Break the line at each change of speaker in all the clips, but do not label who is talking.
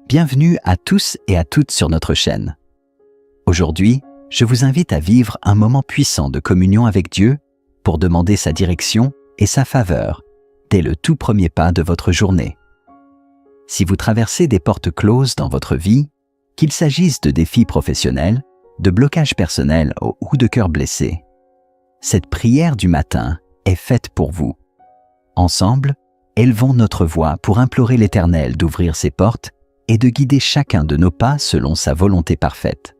Bienvenue à tous et à toutes sur notre chaîne. Aujourd'hui, je vous invite à vivre un moment puissant de communion avec Dieu pour demander sa direction et sa faveur dès le tout premier pas de votre journée. Si vous traversez des portes closes dans votre vie, qu'il s'agisse de défis professionnels, de blocages personnels ou de cœurs blessés, cette prière du matin est faite pour vous. Ensemble, élevons notre voix pour implorer l'Éternel d'ouvrir ses portes et de guider chacun de nos pas selon sa volonté parfaite.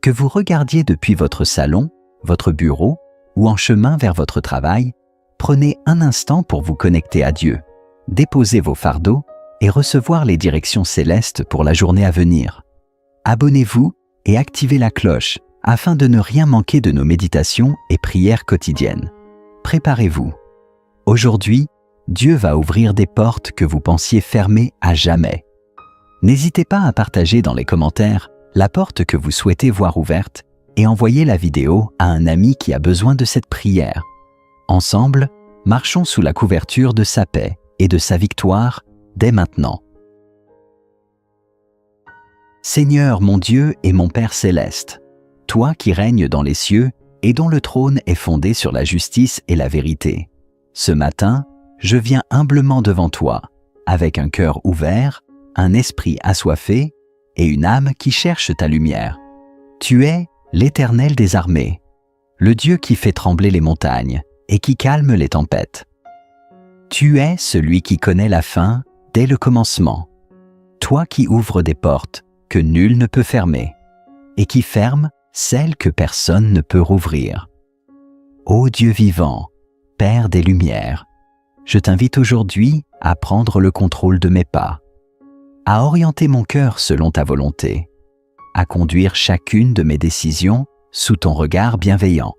Que vous regardiez depuis votre salon, votre bureau ou en chemin vers votre travail, prenez un instant pour vous connecter à Dieu, déposer vos fardeaux et recevoir les directions célestes pour la journée à venir. Abonnez-vous et activez la cloche afin de ne rien manquer de nos méditations et prières quotidiennes. Préparez-vous. Aujourd'hui, Dieu va ouvrir des portes que vous pensiez fermées à jamais. N'hésitez pas à partager dans les commentaires la porte que vous souhaitez voir ouverte et envoyer la vidéo à un ami qui a besoin de cette prière. Ensemble, marchons sous la couverture de sa paix et de sa victoire dès maintenant. Seigneur mon Dieu et mon Père céleste, toi qui règnes dans les cieux et dont le trône est fondé sur la justice et la vérité, ce matin, je viens humblement devant toi, avec un cœur ouvert, un esprit assoiffé et une âme qui cherche ta lumière. Tu es l'Éternel des armées, le Dieu qui fait trembler les montagnes et qui calme les tempêtes. Tu es celui qui connaît la fin dès le commencement, toi qui ouvres des portes que nul ne peut fermer et qui ferme celles que personne ne peut rouvrir. Ô Dieu vivant, Père des lumières, je t'invite aujourd'hui à prendre le contrôle de mes pas, à orienter mon cœur selon ta volonté, à conduire chacune de mes décisions sous ton regard bienveillant.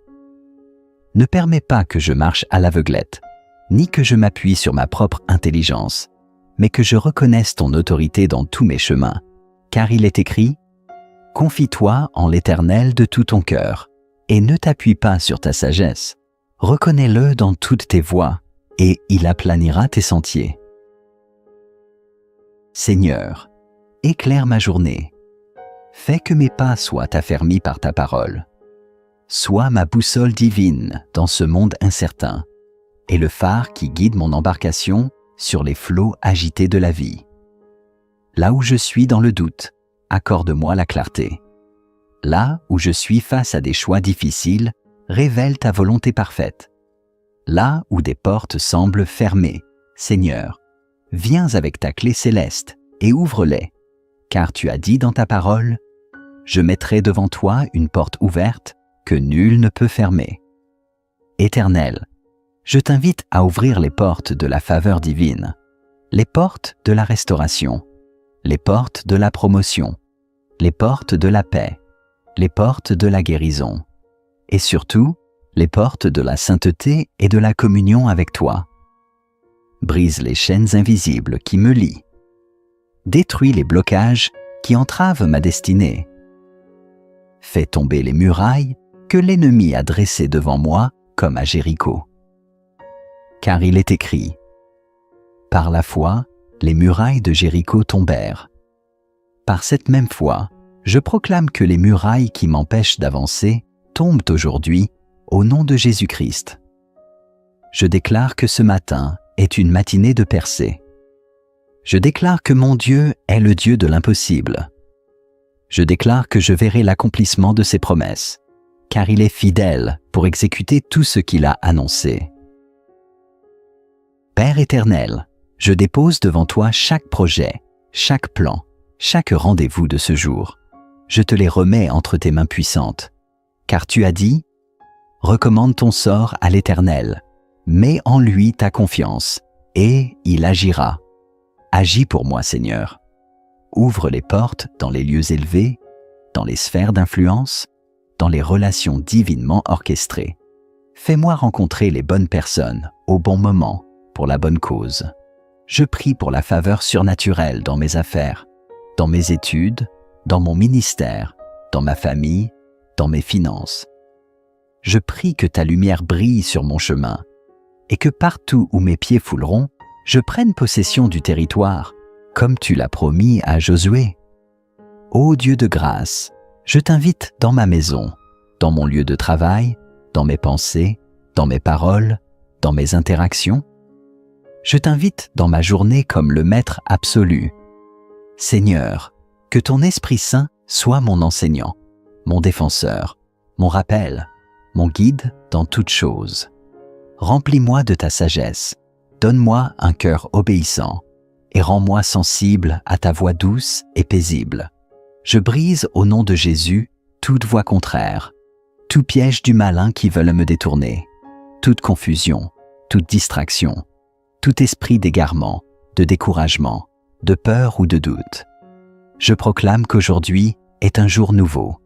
Ne permets pas que je marche à l'aveuglette, ni que je m'appuie sur ma propre intelligence, mais que je reconnaisse ton autorité dans tous mes chemins, car il est écrit « Confie-toi en l'Éternel de tout ton cœur, et ne t'appuie pas sur ta sagesse. Reconnais-le dans toutes tes voies, et il aplanira tes sentiers. » Seigneur, éclaire ma journée. Fais que mes pas soient affermis par ta parole. Sois ma boussole divine dans ce monde incertain, et le phare qui guide mon embarcation sur les flots agités de la vie. Là où je suis dans le doute, accorde-moi la clarté. Là où je suis face à des choix difficiles, révèle ta volonté parfaite. Là où des portes semblent fermées, Seigneur, viens avec ta clé céleste et ouvre-les, car tu as dit dans ta parole, « Je mettrai devant toi une porte ouverte que nul ne peut fermer. » Éternel, je t'invite à ouvrir les portes de la faveur divine, les portes de la restauration, les portes de la promotion, les portes de la paix, les portes de la guérison, et surtout, les portes de la sainteté et de la communion avec toi. Brise les chaînes invisibles qui me lient. Détruis les blocages qui entravent ma destinée. Fais tomber les murailles que l'ennemi a dressées devant moi comme à Jéricho. Car il est écrit, « Par la foi, les murailles de Jéricho tombèrent. » Par cette même foi, je proclame que les murailles qui m'empêchent d'avancer tombent aujourd'hui au nom de Jésus-Christ. Je déclare que ce matin est une matinée de percée. Je déclare que mon Dieu est le Dieu de l'impossible. Je déclare que je verrai l'accomplissement de ses promesses, car il est fidèle pour exécuter tout ce qu'il a annoncé. Père éternel, je dépose devant toi chaque projet, chaque plan, chaque rendez-vous de ce jour. Je te les remets entre tes mains puissantes, car tu as dit « Recommande ton sort à l'Éternel, mets en lui ta confiance, et il agira. » Agis pour moi, Seigneur. Ouvre les portes dans les lieux élevés, dans les sphères d'influence, dans les relations divinement orchestrées. Fais-moi rencontrer les bonnes personnes au bon moment pour la bonne cause. Je prie pour la faveur surnaturelle dans mes affaires, dans mes études, dans mon ministère, dans ma famille, dans mes finances. Je prie que ta lumière brille sur mon chemin et que partout où mes pieds fouleront, je prenne possession du territoire comme tu l'as promis à Josué. Ô Dieu de grâce, je t'invite dans ma maison, dans mon lieu de travail, dans mes pensées, dans mes paroles, dans mes interactions. Je t'invite dans ma journée comme le Maître absolu. Seigneur, que ton Esprit Saint soit mon enseignant, mon défenseur, mon rappel, mon guide dans toutes choses. Remplis-moi de ta sagesse, donne-moi un cœur obéissant et rends-moi sensible à ta voix douce et paisible. Je brise au nom de Jésus toute voie contraire, tout piège du malin qui veut me détourner, toute confusion, toute distraction, tout esprit d'égarement, de découragement, de peur ou de doute. Je proclame qu'aujourd'hui est un jour nouveau,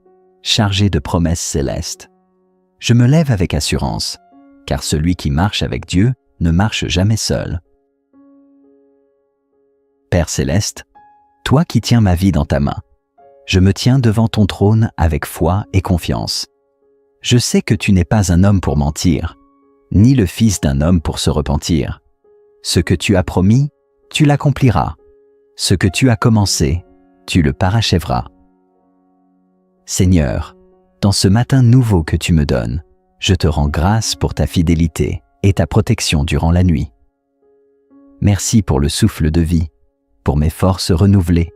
chargé de promesses célestes. Je me lève avec assurance, car celui qui marche avec Dieu ne marche jamais seul. Père céleste, toi qui tiens ma vie dans ta main, je me tiens devant ton trône avec foi et confiance. Je sais que tu n'es pas un homme pour mentir, ni le fils d'un homme pour se repentir. Ce que tu as promis, tu l'accompliras. Ce que tu as commencé, tu le parachèveras. Seigneur, dans ce matin nouveau que tu me donnes, je te rends grâce pour ta fidélité et ta protection durant la nuit. Merci pour le souffle de vie, pour mes forces renouvelées,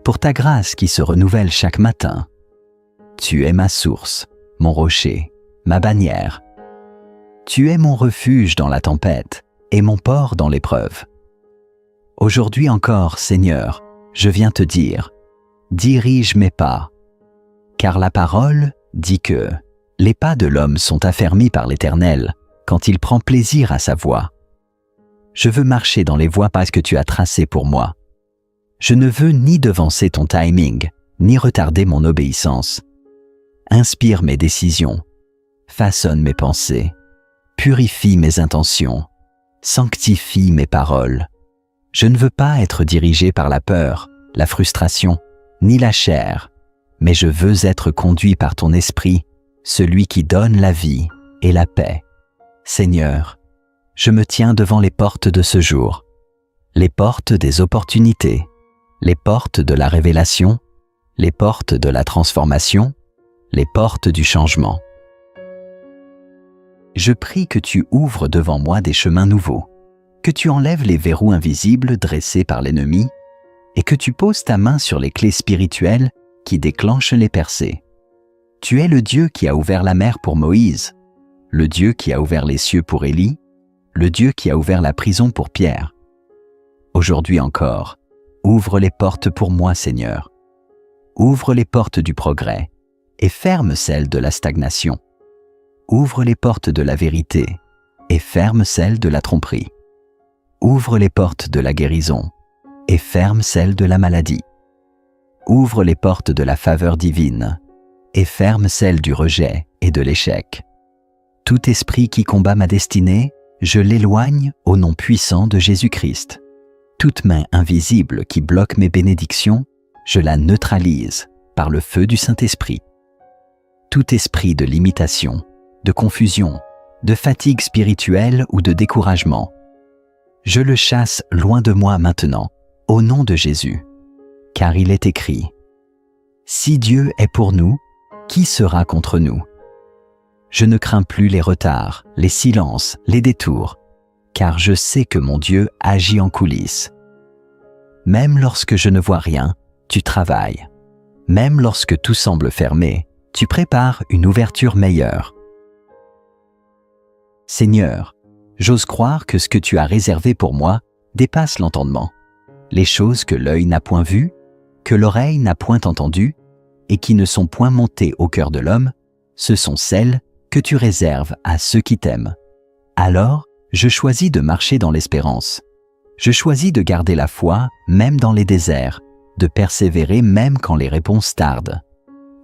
pour ta grâce qui se renouvelle chaque matin. Tu es ma source, mon rocher, ma bannière. Tu es mon refuge dans la tempête et mon port dans l'épreuve. Aujourd'hui encore, Seigneur, je viens te dire, dirige mes pas, car la parole dit que les pas de l'homme sont affermis par l'Éternel quand il prend plaisir à sa voie. Je veux marcher dans les voies que tu as tracées pour moi. Je ne veux ni devancer ton timing, ni retarder mon obéissance. Inspire mes décisions, façonne mes pensées, purifie mes intentions, sanctifie mes paroles. Je ne veux pas être dirigé par la peur, la frustration, ni la chair, mais je veux être conduit par ton esprit, celui qui donne la vie et la paix. Seigneur, je me tiens devant les portes de ce jour, les portes des opportunités, les portes de la révélation, les portes de la transformation, les portes du changement. Je prie que tu ouvres devant moi des chemins nouveaux, que tu enlèves les verrous invisibles dressés par l'ennemi et que tu poses ta main sur les clés spirituelles qui déclenchent les percées. Tu es le Dieu qui a ouvert la mer pour Moïse, le Dieu qui a ouvert les cieux pour Élie, le Dieu qui a ouvert la prison pour Pierre. Aujourd'hui encore, ouvre les portes pour moi, Seigneur. Ouvre les portes du progrès et ferme celles de la stagnation. Ouvre les portes de la vérité et ferme celles de la tromperie. Ouvre les portes de la guérison et ferme celles de la maladie. Ouvre les portes de la faveur divine et ferme celles du rejet et de l'échec. Tout esprit qui combat ma destinée, je l'éloigne au nom puissant de Jésus-Christ. Toute main invisible qui bloque mes bénédictions, je la neutralise par le feu du Saint-Esprit. Tout esprit de limitation, de confusion, de fatigue spirituelle ou de découragement, je le chasse loin de moi maintenant, au nom de Jésus. Car il est écrit, « Si Dieu est pour nous, qui sera contre nous ?» Je ne crains plus les retards, les silences, les détours, car je sais que mon Dieu agit en coulisses. Même lorsque je ne vois rien, tu travailles. Même lorsque tout semble fermé, tu prépares une ouverture meilleure. Seigneur, j'ose croire que ce que tu as réservé pour moi dépasse l'entendement. Les choses que l'œil n'a point vues, que l'oreille n'a point entendues, et qui ne sont point montées au cœur de l'homme, ce sont celles que tu réserves à ceux qui t'aiment. Alors, je choisis de marcher dans l'espérance. Je choisis de garder la foi même dans les déserts, de persévérer même quand les réponses tardent.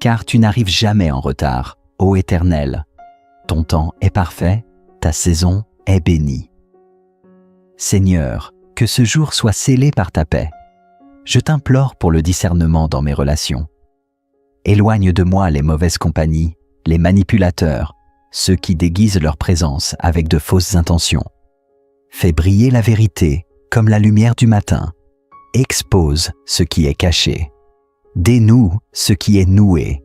Car tu n'arrives jamais en retard, ô Éternel. Ton temps est parfait, ta saison est bénie. Seigneur, que ce jour soit scellé par ta paix. Je t'implore pour le discernement dans mes relations. Éloigne de moi les mauvaises compagnies, les manipulateurs, ceux qui déguisent leur présence avec de fausses intentions. Fais briller la vérité comme la lumière du matin. Expose ce qui est caché. Dénoue ce qui est noué.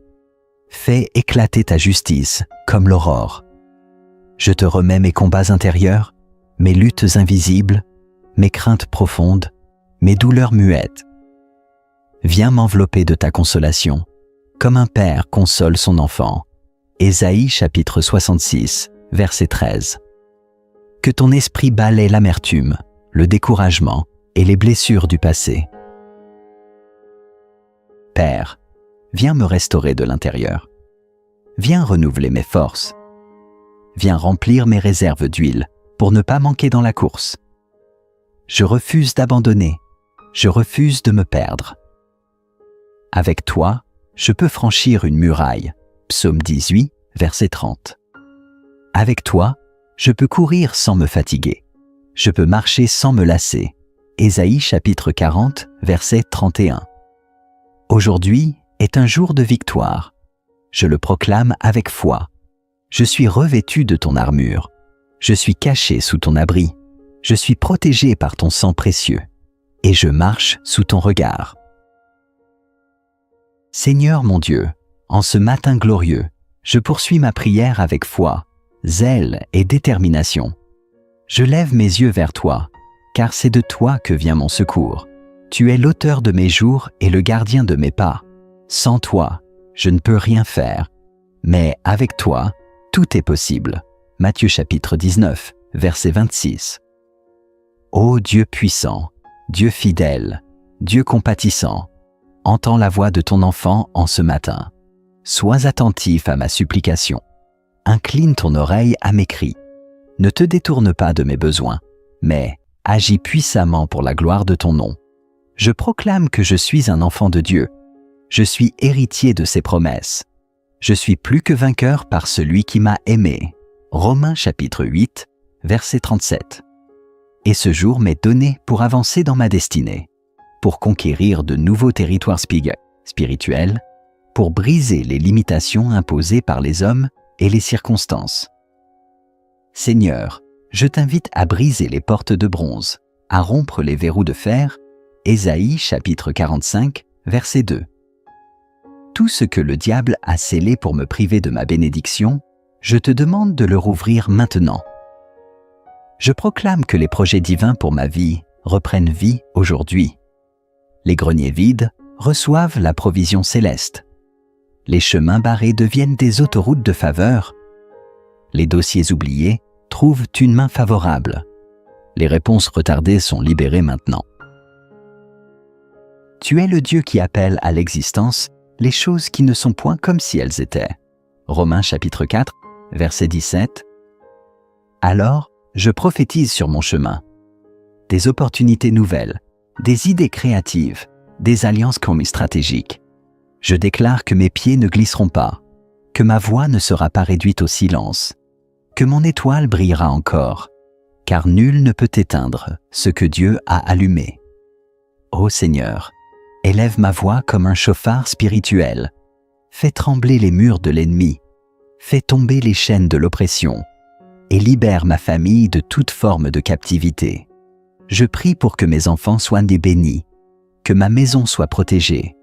Fais éclater ta justice comme l'aurore. Je te remets mes combats intérieurs, mes luttes invisibles, mes craintes profondes, mes douleurs muettes. Viens m'envelopper de ta consolation, comme un père console son enfant. Ésaïe chapitre 66, verset 13. Que ton esprit balaie l'amertume, le découragement et les blessures du passé. Père, viens me restaurer de l'intérieur. Viens renouveler mes forces. Viens remplir mes réserves d'huile pour ne pas manquer dans la course. Je refuse d'abandonner. Je refuse de me perdre. Avec toi, je peux franchir une muraille. Psaume 18, verset 30. Avec toi, je peux courir sans me fatiguer. Je peux marcher sans me lasser. Ésaïe chapitre 40, verset 31. Aujourd'hui est un jour de victoire. Je le proclame avec foi. Je suis revêtu de ton armure. Je suis caché sous ton abri. Je suis protégé par ton sang précieux. Et je marche sous ton regard. Seigneur mon Dieu, en ce matin glorieux, je poursuis ma prière avec foi, zèle et détermination. Je lève mes yeux vers toi, car c'est de toi que vient mon secours. Tu es l'auteur de mes jours et le gardien de mes pas. Sans toi, je ne peux rien faire. Mais avec toi, tout est possible. Matthieu chapitre 19, verset 26. Ô Dieu puissant, Dieu fidèle, Dieu compatissant, entends la voix de ton enfant en ce matin. Sois attentif à ma supplication. Incline ton oreille à mes cris. Ne te détourne pas de mes besoins, mais agis puissamment pour la gloire de ton nom. Je proclame que je suis un enfant de Dieu. Je suis héritier de ses promesses. Je suis plus que vainqueur par celui qui m'a aimé. Romains chapitre 8, verset 37. Et ce jour m'est donné pour avancer dans ma destinée, pour conquérir de nouveaux territoires spirituels, pour briser les limitations imposées par les hommes et les circonstances. Seigneur, je t'invite à briser les portes de bronze, à rompre les verrous de fer. Ésaïe chapitre 45, verset 2. Tout ce que le diable a scellé pour me priver de ma bénédiction, je te demande de le rouvrir maintenant. Je proclame que les projets divins pour ma vie reprennent vie aujourd'hui. Les greniers vides reçoivent la provision céleste. Les chemins barrés deviennent des autoroutes de faveur. Les dossiers oubliés trouvent une main favorable. Les réponses retardées sont libérées maintenant. Tu es le Dieu qui appelle à l'existence les choses qui ne sont point comme si elles étaient. Romains chapitre 4, verset 17. Alors, je prophétise sur mon chemin. Des opportunités nouvelles, des idées créatives, des alliances stratégiques. Je déclare que mes pieds ne glisseront pas, que ma voix ne sera pas réduite au silence, que mon étoile brillera encore, car nul ne peut éteindre ce que Dieu a allumé. Ô Seigneur, élève ma voix comme un chauffard spirituel. Fais trembler les murs de l'ennemi. Fais tomber les chaînes de l'oppression. Et libère ma famille de toute forme de captivité. Je prie pour que mes enfants soient des bénis, que ma maison soit protégée,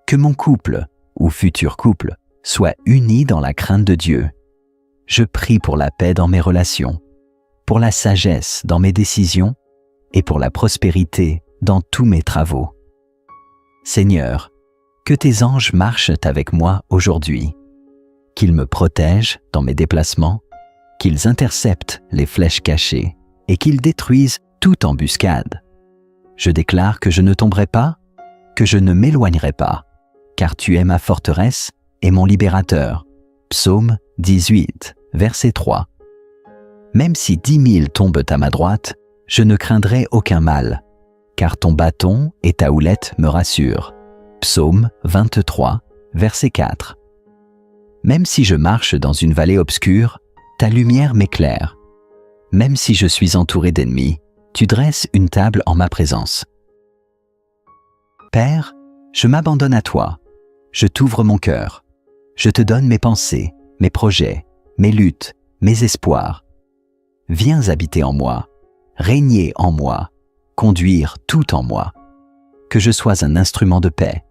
que mon couple, ou futur couple, soit uni dans la crainte de Dieu. Je prie pour la paix dans mes relations, pour la sagesse dans mes décisions et pour la prospérité dans tous mes travaux. Seigneur, que tes anges marchent avec moi aujourd'hui, qu'ils me protègent dans mes déplacements, qu'ils interceptent les flèches cachées et qu'ils détruisent toute embuscade. Je déclare que je ne tomberai pas, que je ne m'éloignerai pas, car tu es ma forteresse et mon libérateur. Psaume 18, verset 3. Même si 10 000 tombent à ma droite, je ne craindrai aucun mal, car ton bâton et ta houlette me rassurent. Psaume 23, verset 4. Même si je marche dans une vallée obscure, ta lumière m'éclaire. Même si je suis entouré d'ennemis, tu dresses une table en ma présence. Père, je m'abandonne à toi. Je t'ouvre mon cœur. Je te donne mes pensées, mes projets, mes luttes, mes espoirs. Viens habiter en moi, régner en moi, conduire tout en moi. que je sois un instrument de paix,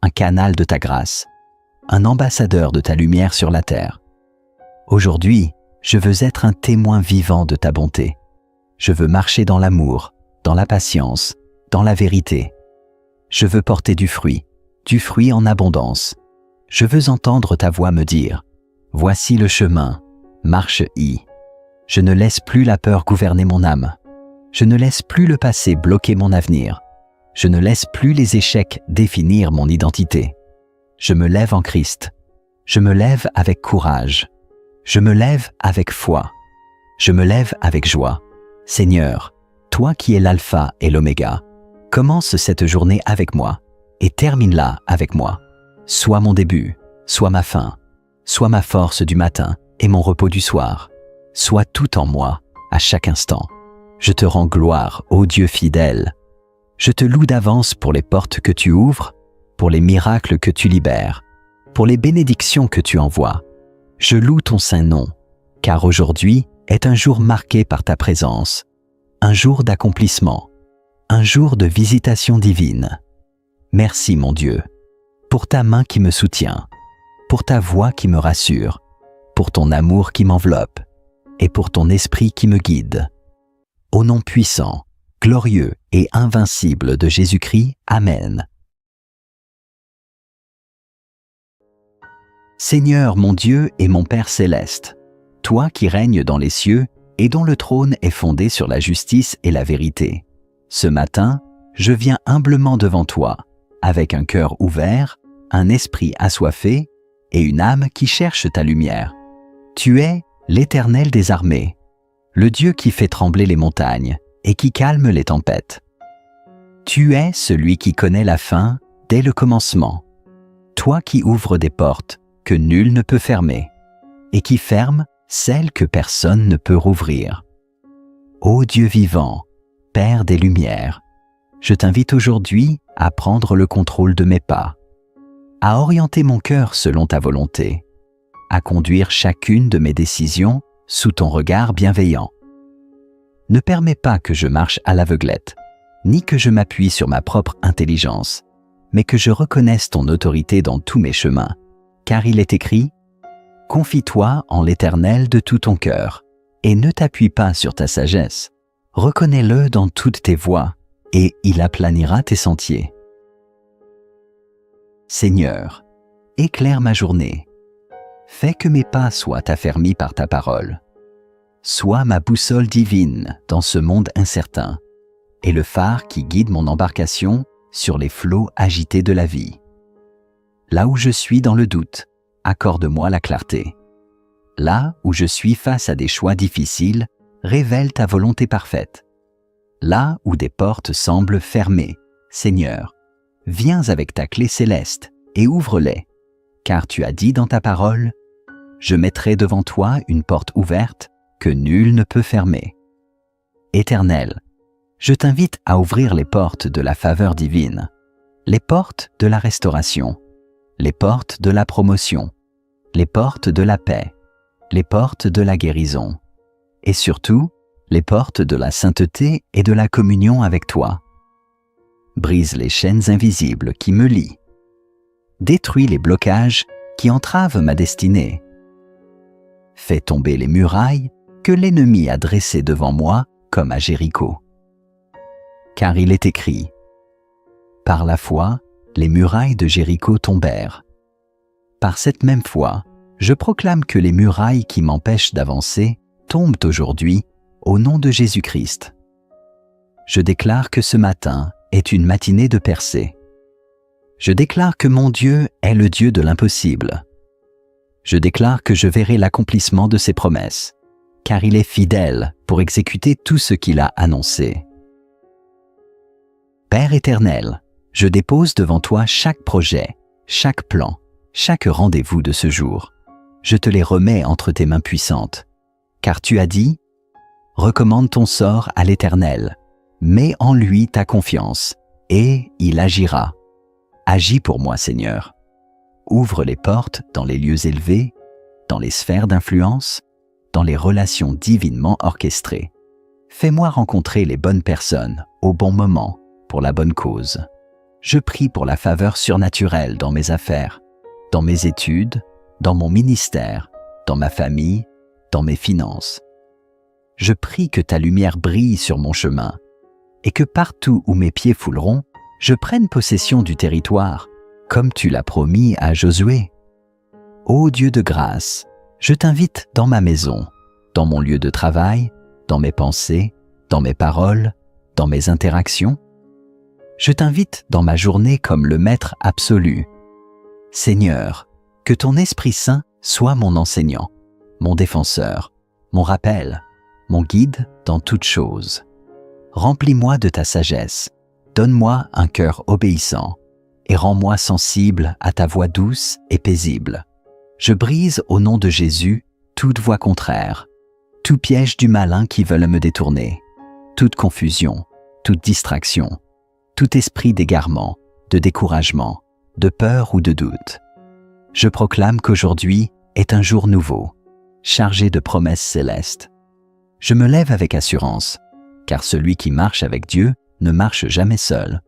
un canal de ta grâce, un ambassadeur de ta lumière sur la terre. Aujourd'hui, je veux être un témoin vivant de ta bonté. Je veux marcher dans l'amour, dans la patience, dans la vérité. Je veux porter du fruit en abondance. Je veux entendre ta voix me dire « Voici le chemin, marche-y ». Je ne laisse plus la peur gouverner mon âme. Je ne laisse plus le passé bloquer mon avenir. Je ne laisse plus les échecs définir mon identité. Je me lève en Christ. Je me lève avec courage. Je me lève avec foi. Je me lève avec joie. Seigneur, toi qui es l'alpha et l'oméga, commence cette journée avec moi et termine-la avec moi. Sois mon début, sois ma fin, sois ma force du matin et mon repos du soir. Sois tout en moi, à chaque instant. Je te rends gloire, ô Dieu fidèle. Je te loue d'avance pour les portes que tu ouvres, pour les miracles que tu libères, pour les bénédictions que tu envoies. Je loue ton saint nom, car aujourd'hui est un jour marqué par ta présence, un jour d'accomplissement, un jour de visitation divine. Merci mon Dieu, pour ta main qui me soutient, pour ta voix qui me rassure, pour ton amour qui m'enveloppe, et pour ton esprit qui me guide. Au nom puissant, glorieux et invincible de Jésus-Christ, Amen. Seigneur mon Dieu et mon Père céleste, toi qui règnes dans les cieux et dont le trône est fondé sur la justice et la vérité, ce matin, je viens humblement devant toi, avec un cœur ouvert, un esprit assoiffé et une âme qui cherche ta lumière. Tu es l'Éternel des armées, le Dieu qui fait trembler les montagnes et qui calme les tempêtes. Tu es celui qui connaît la fin dès le commencement, toi qui ouvres des portes que nul ne peut fermer et qui ferme celles que personne ne peut rouvrir. Ô Dieu vivant, Père des Lumières, je t'invite aujourd'hui à prendre le contrôle de mes pas, à orienter mon cœur selon ta volonté, à conduire chacune de mes décisions sous ton regard bienveillant. Ne permets pas que je marche à l'aveuglette, ni que je m'appuie sur ma propre intelligence, mais que je reconnaisse ton autorité dans tous mes chemins, car il est écrit « Confie-toi en l'Éternel de tout ton cœur, et ne t'appuie pas sur ta sagesse. Reconnais-le dans toutes tes voies, et il aplanira tes sentiers. » Seigneur, éclaire ma journée. Fais que mes pas soient affermis par ta parole. Sois ma boussole divine dans ce monde incertain, et le phare qui guide mon embarcation sur les flots agités de la vie. Là où je suis dans le doute, accorde-moi la clarté. Là où je suis face à des choix difficiles, révèle ta volonté parfaite. Là où des portes semblent fermées, Seigneur, viens avec ta clé céleste et ouvre-les, car tu as dit dans ta parole, « Je mettrai devant toi une porte ouverte que nul ne peut fermer. » Éternel, je t'invite à ouvrir les portes de la faveur divine, les portes de la restauration, les portes de la promotion, les portes de la paix, les portes de la guérison, et surtout, les portes de la sainteté et de la communion avec toi. Brise les chaînes invisibles qui me lient. Détruis les blocages qui entravent ma destinée. Fais tomber les murailles que l'ennemi a dressées devant moi comme à Jéricho. Car il est écrit, « Par la foi, les murailles de Jéricho tombèrent. » Par cette même foi, je proclame que les murailles qui m'empêchent d'avancer tombent aujourd'hui au nom de Jésus-Christ. Je déclare que ce matin est une matinée de percée. Je déclare que mon Dieu est le Dieu de l'impossible. Je déclare que je verrai l'accomplissement de ses promesses, car il est fidèle pour exécuter tout ce qu'il a annoncé. Père éternel, je dépose devant toi chaque projet, chaque plan, chaque rendez-vous de ce jour. Je te les remets entre tes mains puissantes, car tu as dit, « Recommande ton sort à l'Éternel, mets en lui ta confiance, et il agira. » Agis pour moi, Seigneur. Ouvre les portes dans les lieux élevés, dans les sphères d'influence, dans les relations divinement orchestrées. Fais-moi rencontrer les bonnes personnes au bon moment pour la bonne cause. Je prie pour la faveur surnaturelle dans mes affaires, dans mes études, dans mon ministère, dans ma famille, dans mes finances. Je prie que ta lumière brille sur mon chemin et que partout où mes pieds fouleront, je prenne possession du territoire, comme tu l'as promis à Josué. Ô Dieu de grâce, je t'invite dans ma maison, dans mon lieu de travail, dans mes pensées, dans mes paroles, dans mes interactions. Je t'invite dans ma journée comme le Maître absolu. Seigneur, que ton Esprit Saint soit mon enseignant, mon défenseur, mon rappel, mon guide dans toutes choses. Remplis-moi de ta sagesse, donne-moi un cœur obéissant et rends-moi sensible à ta voix douce et paisible. Je brise au nom de Jésus toute voie contraire, tout piège du malin qui veut me détourner, toute confusion, toute distraction, tout esprit d'égarement, de découragement, de peur ou de doute. Je proclame qu'aujourd'hui est un jour nouveau, chargé de promesses célestes. Je me lève avec assurance, car celui qui marche avec Dieu ne marche jamais seul.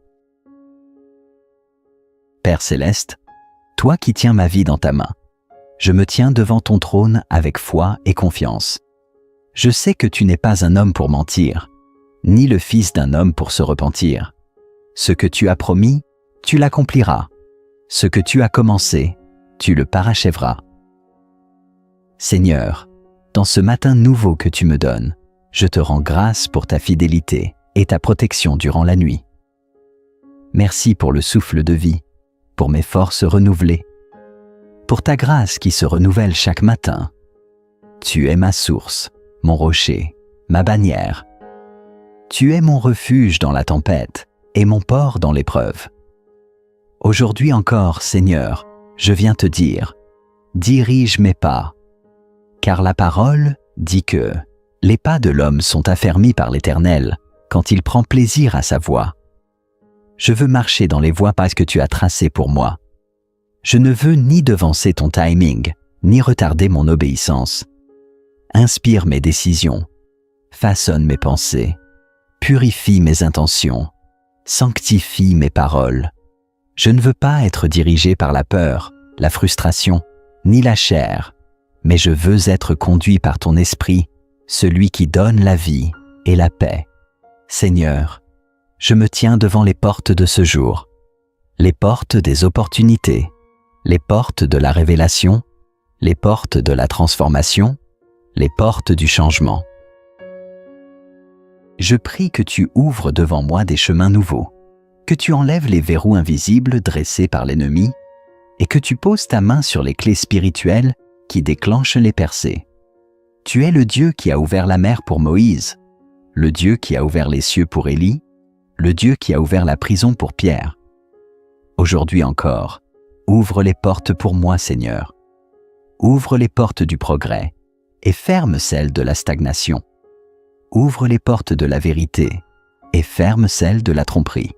Père céleste, toi qui tiens ma vie dans ta main, je me tiens devant ton trône avec foi et confiance. Je sais que tu n'es pas un homme pour mentir, ni le fils d'un homme pour se repentir. Ce que tu as promis, tu l'accompliras. Ce que tu as commencé, tu le parachèveras. Seigneur, dans ce matin nouveau que tu me donnes, je te rends grâce pour ta fidélité et ta protection durant la nuit. Merci pour le souffle de vie, pour mes forces renouvelées, pour ta grâce qui se renouvelle chaque matin. Tu es ma source, mon rocher, ma bannière. Tu es mon refuge dans la tempête et mon port dans l'épreuve. Aujourd'hui encore, Seigneur, je viens te dire, dirige mes pas, car la parole dit que les pas de l'homme sont affermis par l'Éternel quand il prend plaisir à sa voie. Je veux marcher dans les voies que tu as tracées pour moi. Je ne veux ni devancer ton timing, ni retarder mon obéissance. Inspire mes décisions, façonne mes pensées, purifie mes intentions, sanctifie mes paroles. Je ne veux pas être dirigé par la peur, la frustration, ni la chair, mais je veux être conduit par ton esprit, celui qui donne la vie et la paix. Seigneur, je me tiens devant les portes de ce jour, les portes des opportunités, les portes de la révélation, les portes de la transformation, les portes du changement. Je prie que tu ouvres devant moi des chemins nouveaux, que tu enlèves les verrous invisibles dressés par l'ennemi et que tu poses ta main sur les clés spirituelles qui déclenchent les percées. Tu es le Dieu qui a ouvert la mer pour Moïse, le Dieu qui a ouvert les cieux pour Élie, le Dieu qui a ouvert la prison pour Pierre. Aujourd'hui encore, ouvre les portes pour moi, Seigneur. Ouvre les portes du progrès et ferme celles de la stagnation. Ouvre les portes de la vérité et ferme celles de la tromperie.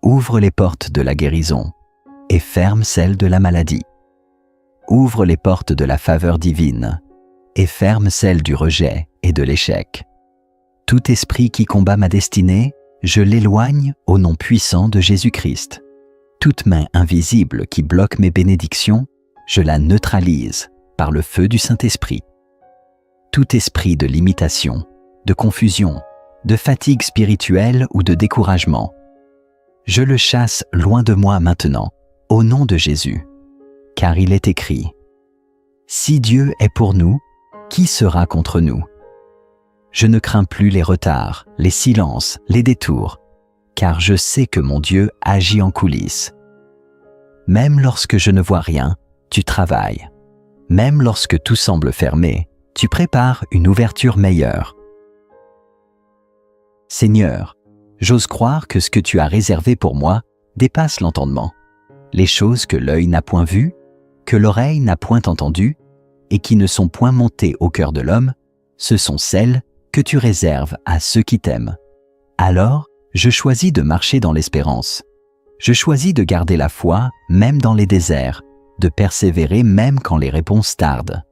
Ouvre les portes de la guérison et ferme celles de la maladie. Ouvre les portes de la faveur divine et ferme celles du rejet et de l'échec. Tout esprit qui combat ma destinée, je l'éloigne au nom puissant de Jésus-Christ. Toute main invisible qui bloque mes bénédictions, je la neutralise par le feu du Saint-Esprit. Tout esprit de limitation, de confusion, de fatigue spirituelle ou de découragement, je le chasse loin de moi maintenant, au nom de Jésus. Car il est écrit, « Si Dieu est pour nous, qui sera contre nous ?» Je ne crains plus les retards, les silences, les détours, car je sais que mon Dieu agit en coulisses. Même lorsque je ne vois rien, tu travailles. Même lorsque tout semble fermé, tu prépares une ouverture meilleure. Seigneur, j'ose croire que ce que tu as réservé pour moi dépasse l'entendement. Les choses que l'œil n'a point vues, que l'oreille n'a point entendues, et qui ne sont point montées au cœur de l'homme, ce sont celles que tu réserves à ceux qui t'aiment. Alors, je choisis de marcher dans l'espérance. Je choisis de garder la foi même dans les déserts, de persévérer même quand les réponses tardent.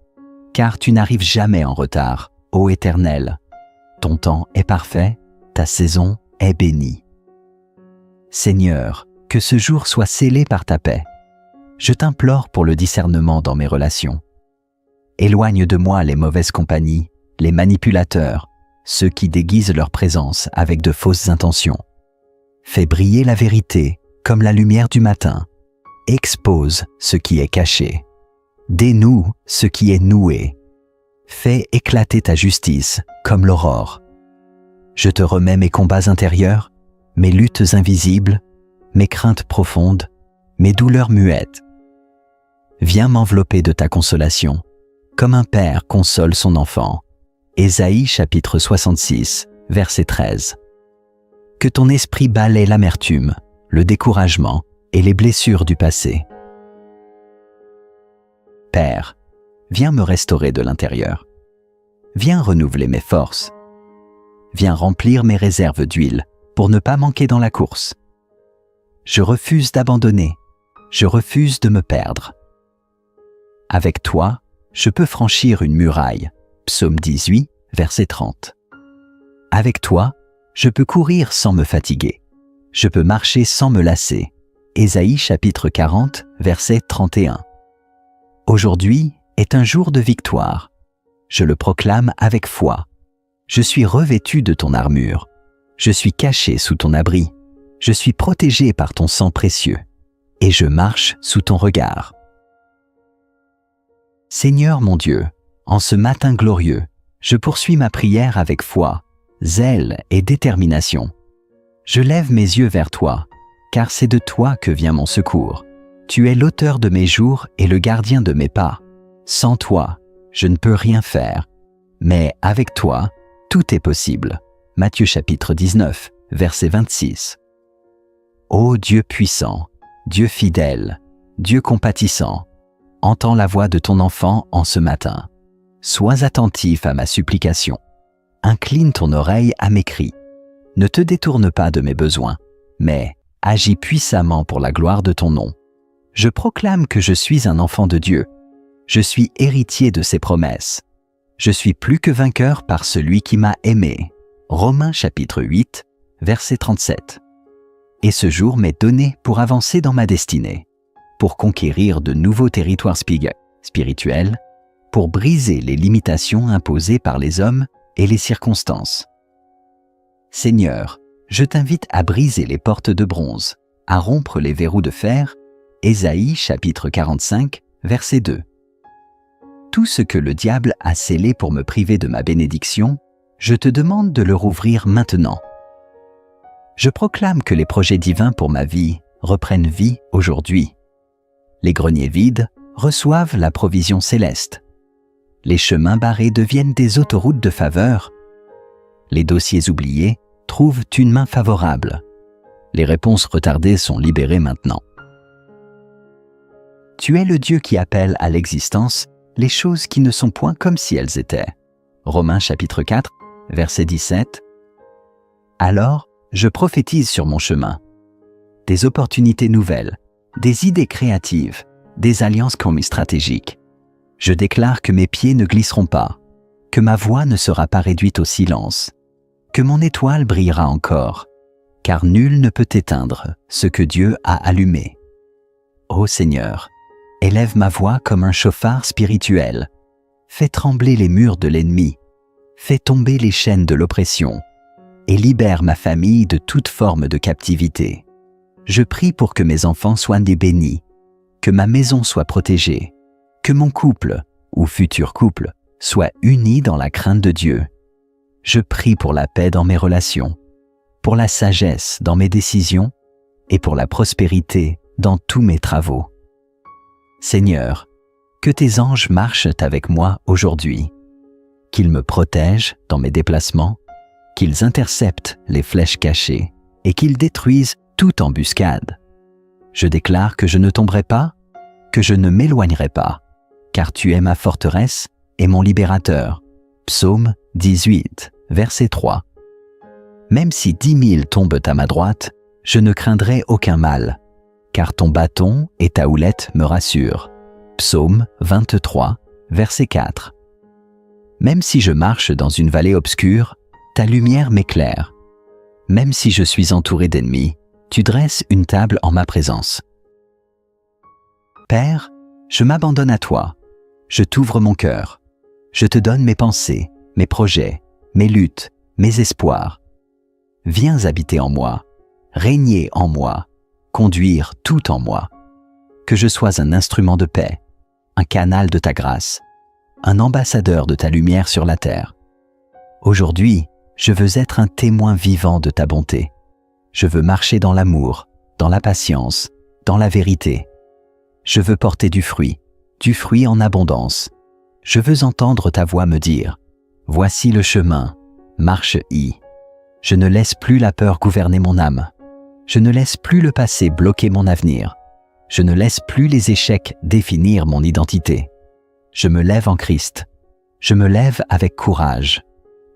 Car tu n'arrives jamais en retard, ô Éternel. Ton temps est parfait, ta saison est bénie. Seigneur, Que ce jour soit scellé par ta paix. Je t'implore pour le discernement dans mes relations. Éloigne de moi les mauvaises compagnies, les manipulateurs, ceux qui déguisent leur présence avec de fausses intentions. Fais briller la vérité comme la lumière du matin. Expose ce qui est caché. Dénoue ce qui est noué. Fais éclater ta justice comme l'aurore. Je te remets mes combats intérieurs, mes luttes invisibles, mes craintes profondes, mes douleurs muettes. Viens m'envelopper de ta consolation, comme un père console son enfant. Ésaïe chapitre 66, verset 13. Que ton esprit balaie l'amertume, le découragement et les blessures du passé. Père, viens me restaurer de l'intérieur. Viens renouveler mes forces. Viens remplir mes réserves d'huile pour ne pas manquer dans la course. Je refuse d'abandonner. Je refuse de me perdre. Avec toi, je peux franchir une muraille. Psaume 18, verset 30. Avec toi, je peux courir sans me fatiguer. Je peux marcher sans me lasser. Ésaïe chapitre 40, verset 31. Aujourd'hui est un jour de victoire. Je le proclame avec foi. Je suis revêtu de ton armure. Je suis caché sous ton abri. Je suis protégé par ton sang précieux. Et je marche sous ton regard. Seigneur mon Dieu, en ce matin glorieux, je poursuis ma prière avec foi, zèle et détermination. Je lève mes yeux vers toi, car c'est de toi que vient mon secours. Tu es l'auteur de mes jours et le gardien de mes pas. Sans toi, je ne peux rien faire. Mais avec toi, tout est possible. Matthieu chapitre 19, verset 26. Ô Dieu puissant, Dieu fidèle, Dieu compatissant, entends la voix de ton enfant en ce matin. Sois attentif à ma supplication. Incline ton oreille à mes cris. Ne te détourne pas de mes besoins, mais agis puissamment pour la gloire de ton nom. Je proclame que je suis un enfant de Dieu. Je suis héritier de ses promesses. Je suis plus que vainqueur par celui qui m'a aimé. Romains chapitre 8, verset 37. Et ce jour m'est donné pour avancer dans ma destinée, pour conquérir de nouveaux territoires spirituels, pour briser les limitations imposées par les hommes et les circonstances. Seigneur, je t'invite à briser les portes de bronze, à rompre les verrous de fer. Ésaïe chapitre 45, verset 2. Tout ce que le diable a scellé pour me priver de ma bénédiction, je te demande de le rouvrir maintenant. Je proclame que les projets divins pour ma vie reprennent vie aujourd'hui. Les greniers vides reçoivent la provision céleste. Les chemins barrés deviennent des autoroutes de faveur. Les dossiers oubliés trouvent une main favorable. Les réponses retardées sont libérées maintenant. Tu es le Dieu qui appelle à l'existence les choses qui ne sont point comme si elles étaient. Romains chapitre 4, verset 17. Alors, je prophétise sur mon chemin. Des opportunités nouvelles, des idées créatives, des alliances stratégiques. Je déclare que mes pieds ne glisseront pas, que ma voix ne sera pas réduite au silence, que mon étoile brillera encore, car nul ne peut éteindre ce que Dieu a allumé. Ô Seigneur, élève ma voix comme un chauffard spirituel, fais trembler les murs de l'ennemi, fais tomber les chaînes de l'oppression, et libère ma famille de toute forme de captivité. Je prie pour que mes enfants soient bénis, que ma maison soit protégée, que mon couple, ou futur couple, soit uni dans la crainte de Dieu. Je prie pour la paix dans mes relations, pour la sagesse dans mes décisions et pour la prospérité dans tous mes travaux. Seigneur, que tes anges marchent avec moi aujourd'hui, qu'ils me protègent dans mes déplacements, qu'ils interceptent les flèches cachées et qu'ils détruisent toute embuscade. Je déclare que je ne tomberai pas, que je ne m'éloignerai pas, car tu es ma forteresse et mon libérateur. Psaume 18, verset 3. Même si 10 000 tombent à ma droite, je ne craindrai aucun mal, car ton bâton et ta houlette me rassurent. Psaume 23, verset 4. Même si je marche dans une vallée obscure, ta lumière m'éclaire. Même si je suis entouré d'ennemis, tu dresses une table en ma présence. Père, je m'abandonne à toi. Je t'ouvre mon cœur. Je te donne mes pensées, mes projets, mes luttes, mes espoirs. Viens habiter en moi, régner en moi, conduire tout en moi. Que je sois un instrument de paix, un canal de ta grâce, un ambassadeur de ta lumière sur la terre. Aujourd'hui, je veux être un témoin vivant de ta bonté. Je veux marcher dans l'amour, dans la patience, dans la vérité. Je veux porter du fruit en abondance. Je veux entendre ta voix me dire « Voici le chemin, marche-y ». Je ne laisse plus la peur gouverner mon âme. Je ne laisse plus le passé bloquer mon avenir. Je ne laisse plus les échecs définir mon identité. Je me lève en Christ. Je me lève avec courage.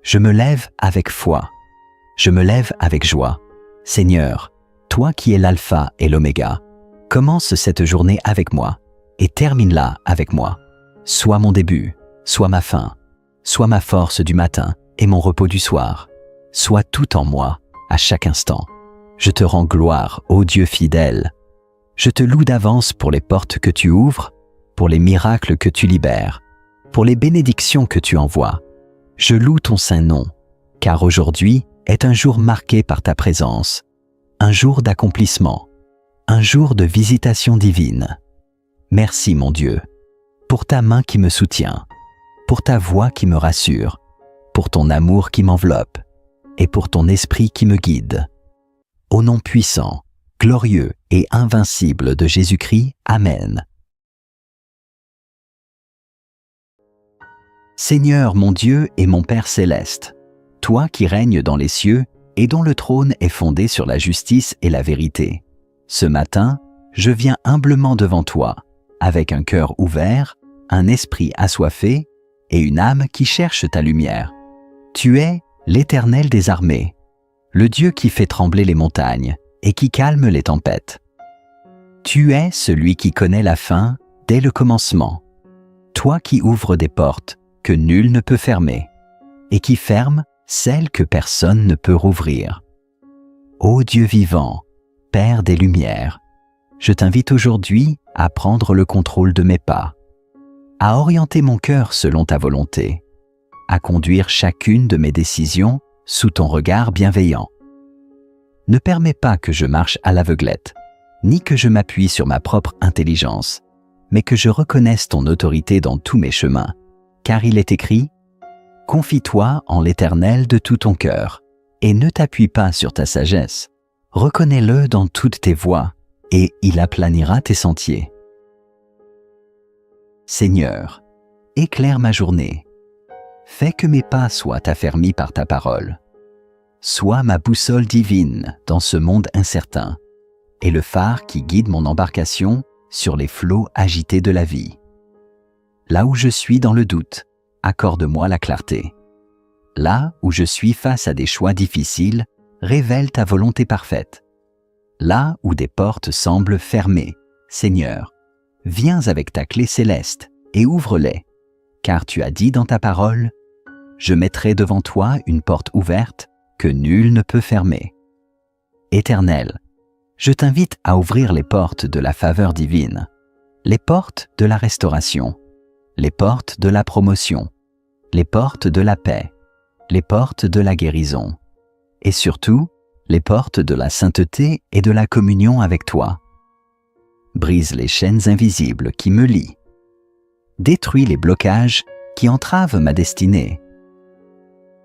Je me lève avec foi. Je me lève avec joie. Seigneur, toi qui es l'alpha et l'oméga, commence cette journée avec moi et termine-la avec moi. Sois mon début, sois ma fin, sois ma force du matin et mon repos du soir. Sois tout en moi, à chaque instant. Je te rends gloire, ô Dieu fidèle. Je te loue d'avance pour les portes que tu ouvres, pour les miracles que tu libères, pour les bénédictions que tu envoies. Je loue ton saint nom, car aujourd'hui est un jour marqué par ta présence, un jour d'accomplissement, un jour de visitation divine. Merci mon Dieu, pour ta main qui me soutient, pour ta voix qui me rassure, pour ton amour qui m'enveloppe, et pour ton esprit qui me guide. Au nom puissant, glorieux et invincible de Jésus-Christ, Amen. Seigneur mon Dieu et mon Père céleste, toi qui règnes dans les cieux et dont le trône est fondé sur la justice et la vérité, ce matin, je viens humblement devant toi, avec un cœur ouvert, un esprit assoiffé et une âme qui cherche ta lumière. Tu es l'Éternel des armées, le Dieu qui fait trembler les montagnes et qui calme les tempêtes. Tu es celui qui connaît la fin dès le commencement, toi qui ouvres des portes que nul ne peut fermer et qui ferme celles que personne ne peut rouvrir. Ô Dieu vivant, Père des Lumières, je t'invite aujourd'hui à prendre le contrôle de mes pas, à orienter mon cœur selon ta volonté, à conduire chacune de mes décisions sous ton regard bienveillant. Ne permets pas que je marche à l'aveuglette, ni que je m'appuie sur ma propre intelligence, mais que je reconnaisse ton autorité dans tous mes chemins, car il est écrit « Confie-toi en l'Éternel de tout ton cœur, et ne t'appuie pas sur ta sagesse. Reconnais-le dans toutes tes voies, et il aplanira tes sentiers. » Seigneur, éclaire ma journée. Fais que mes pas soient affermis par ta parole. Sois ma boussole divine dans ce monde incertain, et le phare qui guide mon embarcation sur les flots agités de la vie. Là où je suis dans le doute, accorde-moi la clarté. Là où je suis face à des choix difficiles, révèle ta volonté parfaite. Là où des portes semblent fermées, Seigneur, viens avec ta clé céleste et ouvre-les, car tu as dit dans ta parole « Je mettrai devant toi une porte ouverte que nul ne peut fermer. » Éternel, je t'invite à ouvrir les portes de la faveur divine, les portes de la restauration, les portes de la promotion, les portes de la paix, les portes de la guérison, et surtout, les portes de la sainteté et de la communion avec toi. Brise les chaînes invisibles qui me lient. Détruis les blocages qui entravent ma destinée.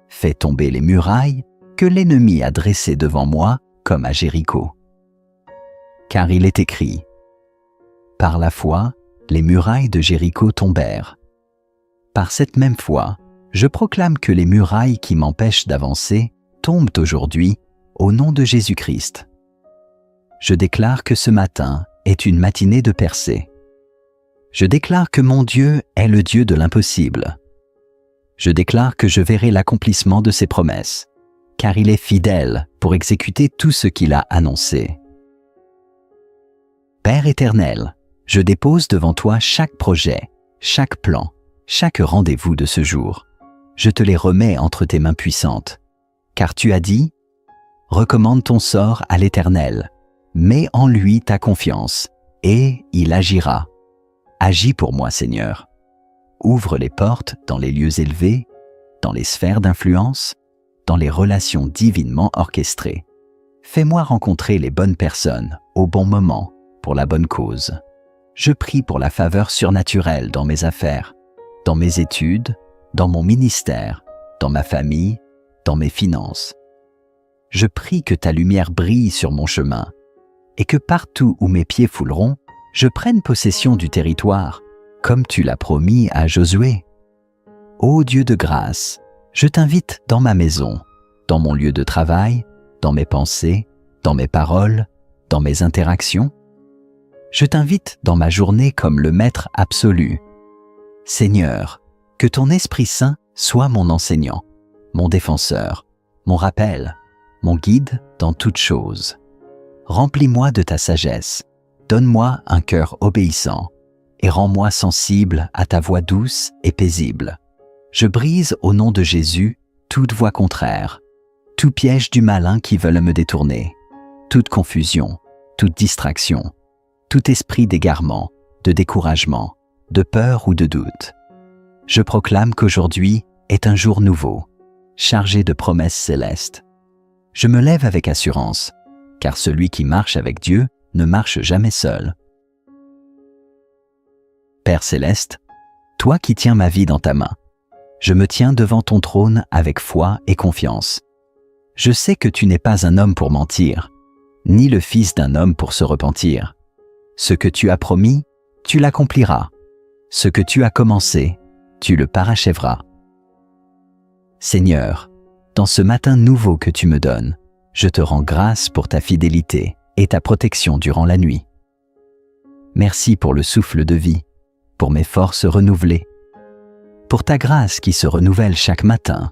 Fais tomber les murailles que l'ennemi a dressées devant moi comme à Jéricho. Car il est écrit « Par la foi, les murailles de Jéricho tombèrent. » Par cette même foi, je proclame que les murailles qui m'empêchent d'avancer tombent aujourd'hui au nom de Jésus-Christ. Je déclare que ce matin est une matinée de percée. Je déclare que mon Dieu est le Dieu de l'impossible. Je déclare que je verrai l'accomplissement de ses promesses, car il est fidèle pour exécuter tout ce qu'il a annoncé. Père éternel, je dépose devant toi chaque projet, chaque plan, chaque rendez-vous de ce jour. Je te les remets entre tes mains puissantes, car tu as dit « Recommande ton sort à l'Éternel, Mets en lui ta confiance, et il agira. Agis pour moi, Seigneur. Ouvre les portes dans les lieux élevés, dans les sphères d'influence, dans les relations divinement orchestrées. Fais-moi rencontrer les bonnes personnes au bon moment pour la bonne cause. Je prie pour la faveur surnaturelle dans mes affaires, dans mes études, dans mon ministère, dans ma famille, dans mes finances. Je prie que ta lumière brille sur mon chemin et que partout où mes pieds fouleront, je prenne possession du territoire, comme tu l'as promis à Josué. Ô Dieu de grâce, je t'invite dans ma maison, dans mon lieu de travail, dans mes pensées, dans mes paroles, dans mes interactions. Je t'invite dans ma journée comme le Maître absolu. Seigneur, que ton Esprit Saint soit mon enseignant, mon défenseur, mon rappel, mon guide dans toutes choses. Remplis-moi de ta sagesse, donne-moi un cœur obéissant et rends-moi sensible à ta voix douce et paisible. Je brise au nom de Jésus toute voie contraire, tout piège du malin qui veulent me détourner, toute confusion, toute distraction, tout esprit d'égarement, de découragement, de peur ou de doute. Je proclame qu'aujourd'hui est un jour nouveau, chargé de promesses célestes. Je me lève avec assurance, car celui qui marche avec Dieu ne marche jamais seul. Père céleste, toi qui tiens ma vie dans ta main, je me tiens devant ton trône avec foi et confiance. Je sais que tu n'es pas un homme pour mentir, ni le fils d'un homme pour se repentir. Ce que tu as promis, tu l'accompliras. Ce que tu as commencé, tu le parachèveras. Seigneur, dans ce matin nouveau que tu me donnes, je te rends grâce pour ta fidélité et ta protection durant la nuit. Merci pour le souffle de vie, pour mes forces renouvelées, pour ta grâce qui se renouvelle chaque matin.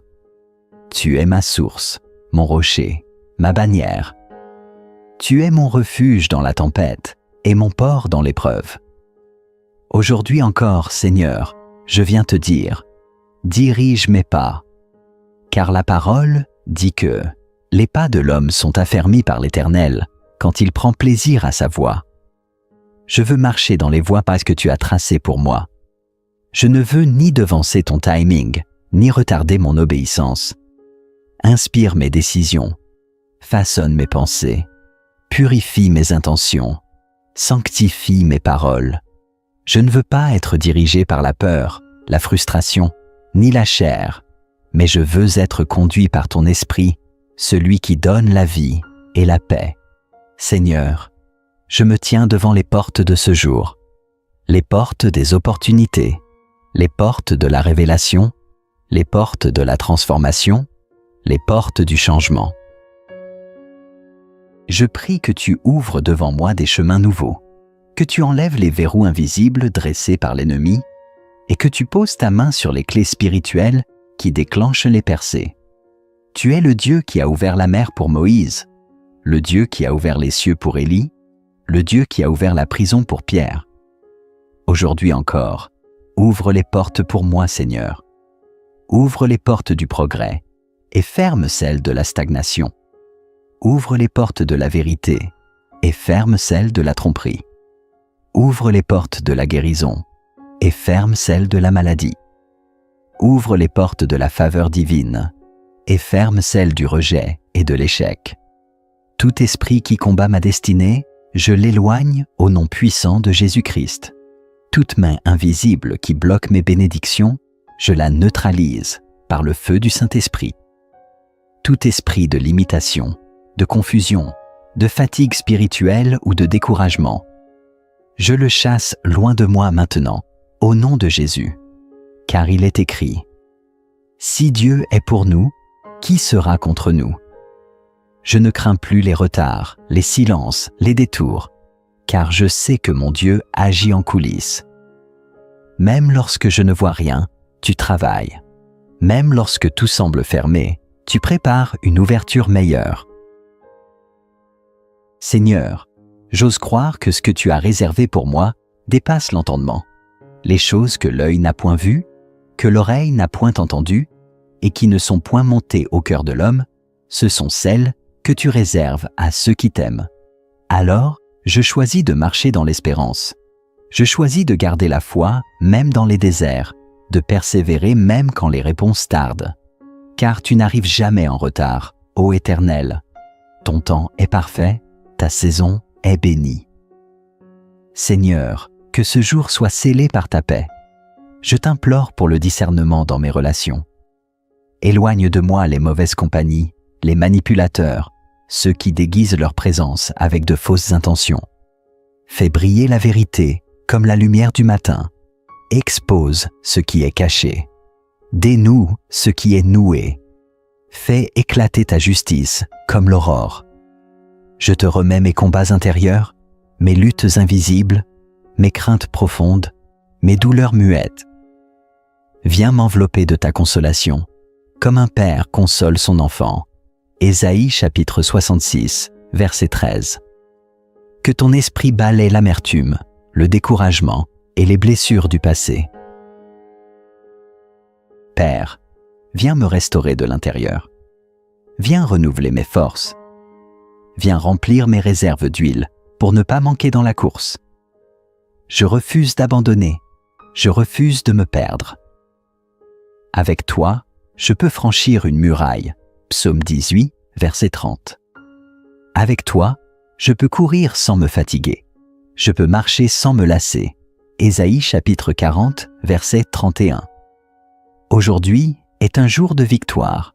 Tu es ma source, mon rocher, ma bannière. Tu es mon refuge dans la tempête et mon port dans l'épreuve. Aujourd'hui encore, Seigneur, je viens te dire, dirige mes pas, car la parole dit que les pas de l'homme sont affermis par l'Éternel quand il prend plaisir à sa voie. Je veux marcher dans les voies que tu as tracées pour moi. Je ne veux ni devancer ton timing, ni retarder mon obéissance. Inspire mes décisions, façonne mes pensées, purifie mes intentions, sanctifie mes paroles. Je ne veux pas être dirigé par la peur, la frustration, ni la chair, mais je veux être conduit par ton esprit, celui qui donne la vie et la paix. Seigneur, je me tiens devant les portes de ce jour, les portes des opportunités, les portes de la révélation, les portes de la transformation, les portes du changement. Je prie que tu ouvres devant moi des chemins nouveaux, que tu enlèves les verrous invisibles dressés par l'ennemi et que tu poses ta main sur les clés spirituelles qui déclenchent les percées. Tu es le Dieu qui a ouvert la mer pour Moïse, le Dieu qui a ouvert les cieux pour Élie, le Dieu qui a ouvert la prison pour Pierre. Aujourd'hui encore, ouvre les portes pour moi, Seigneur. Ouvre les portes du progrès et ferme celles de la stagnation. Ouvre les portes de la vérité et ferme celles de la tromperie. Ouvre les portes de la guérison et ferme celles de la maladie. Ouvre les portes de la faveur divine et ferme celles du rejet et de l'échec. Tout esprit qui combat ma destinée, je l'éloigne au nom puissant de Jésus-Christ. Toute main invisible qui bloque mes bénédictions, je la neutralise par le feu du Saint-Esprit. Tout esprit de limitation, de confusion, de fatigue spirituelle ou de découragement, je le chasse loin de moi maintenant, au nom de Jésus. Car il est écrit, « Si Dieu est pour nous, qui sera contre nous ?» Je ne crains plus les retards, les silences, les détours, car je sais que mon Dieu agit en coulisses. Même lorsque je ne vois rien, tu travailles. Même lorsque tout semble fermé, tu prépares une ouverture meilleure. Seigneur, j'ose croire que ce que tu as réservé pour moi dépasse l'entendement. Les choses que l'œil n'a point vues, que l'oreille n'a point entendues, et qui ne sont point montées au cœur de l'homme, ce sont celles que tu réserves à ceux qui t'aiment. Alors, je choisis de marcher dans l'espérance. Je choisis de garder la foi, même dans les déserts, de persévérer même quand les réponses tardent. Car tu n'arrives jamais en retard, ô Éternel. Ton temps est parfait, ta saison est bénie. Seigneur, que ce jour soit scellé par ta paix. Je t'implore pour le discernement dans mes relations. Éloigne de moi les mauvaises compagnies, les manipulateurs, ceux qui déguisent leur présence avec de fausses intentions. Fais briller la vérité comme la lumière du matin. Expose ce qui est caché. Dénoue ce qui est noué. Fais éclater ta justice comme l'aurore. Je te remets mes combats intérieurs, mes luttes invisibles, mes craintes profondes, mes douleurs muettes. Viens m'envelopper de ta consolation, comme un père console son enfant. Ésaïe chapitre 66, verset 13. Que ton esprit balaie l'amertume, le découragement et les blessures du passé. Père, viens me restaurer de l'intérieur. Viens renouveler mes forces. Viens remplir mes réserves d'huile pour ne pas manquer dans la course. Je refuse d'abandonner. Je refuse de me perdre. Avec toi, je peux franchir une muraille. Psaume 18, verset 30. Avec toi, je peux courir sans me fatiguer. Je peux marcher sans me lasser. Ésaïe chapitre 40, verset 31. Aujourd'hui est un jour de victoire.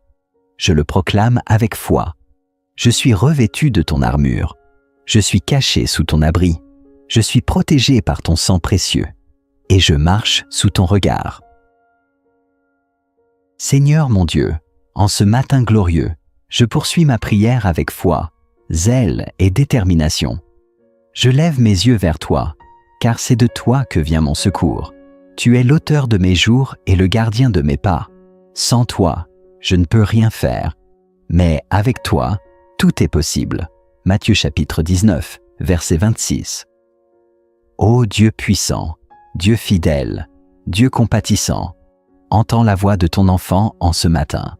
Je le proclame avec foi. Je suis revêtu de ton armure. Je suis caché sous ton abri. Je suis protégé par ton sang précieux. Et je marche sous ton regard. Seigneur mon Dieu, en ce matin glorieux, je poursuis ma prière avec foi, zèle et détermination. Je lève mes yeux vers toi, car c'est de toi que vient mon secours. Tu es l'auteur de mes jours et le gardien de mes pas. Sans toi, je ne peux rien faire. Mais avec toi, tout est possible. Matthieu chapitre 19, verset 26. Ô Dieu puissant, Dieu fidèle, Dieu compatissant, entends la voix de ton enfant en ce matin.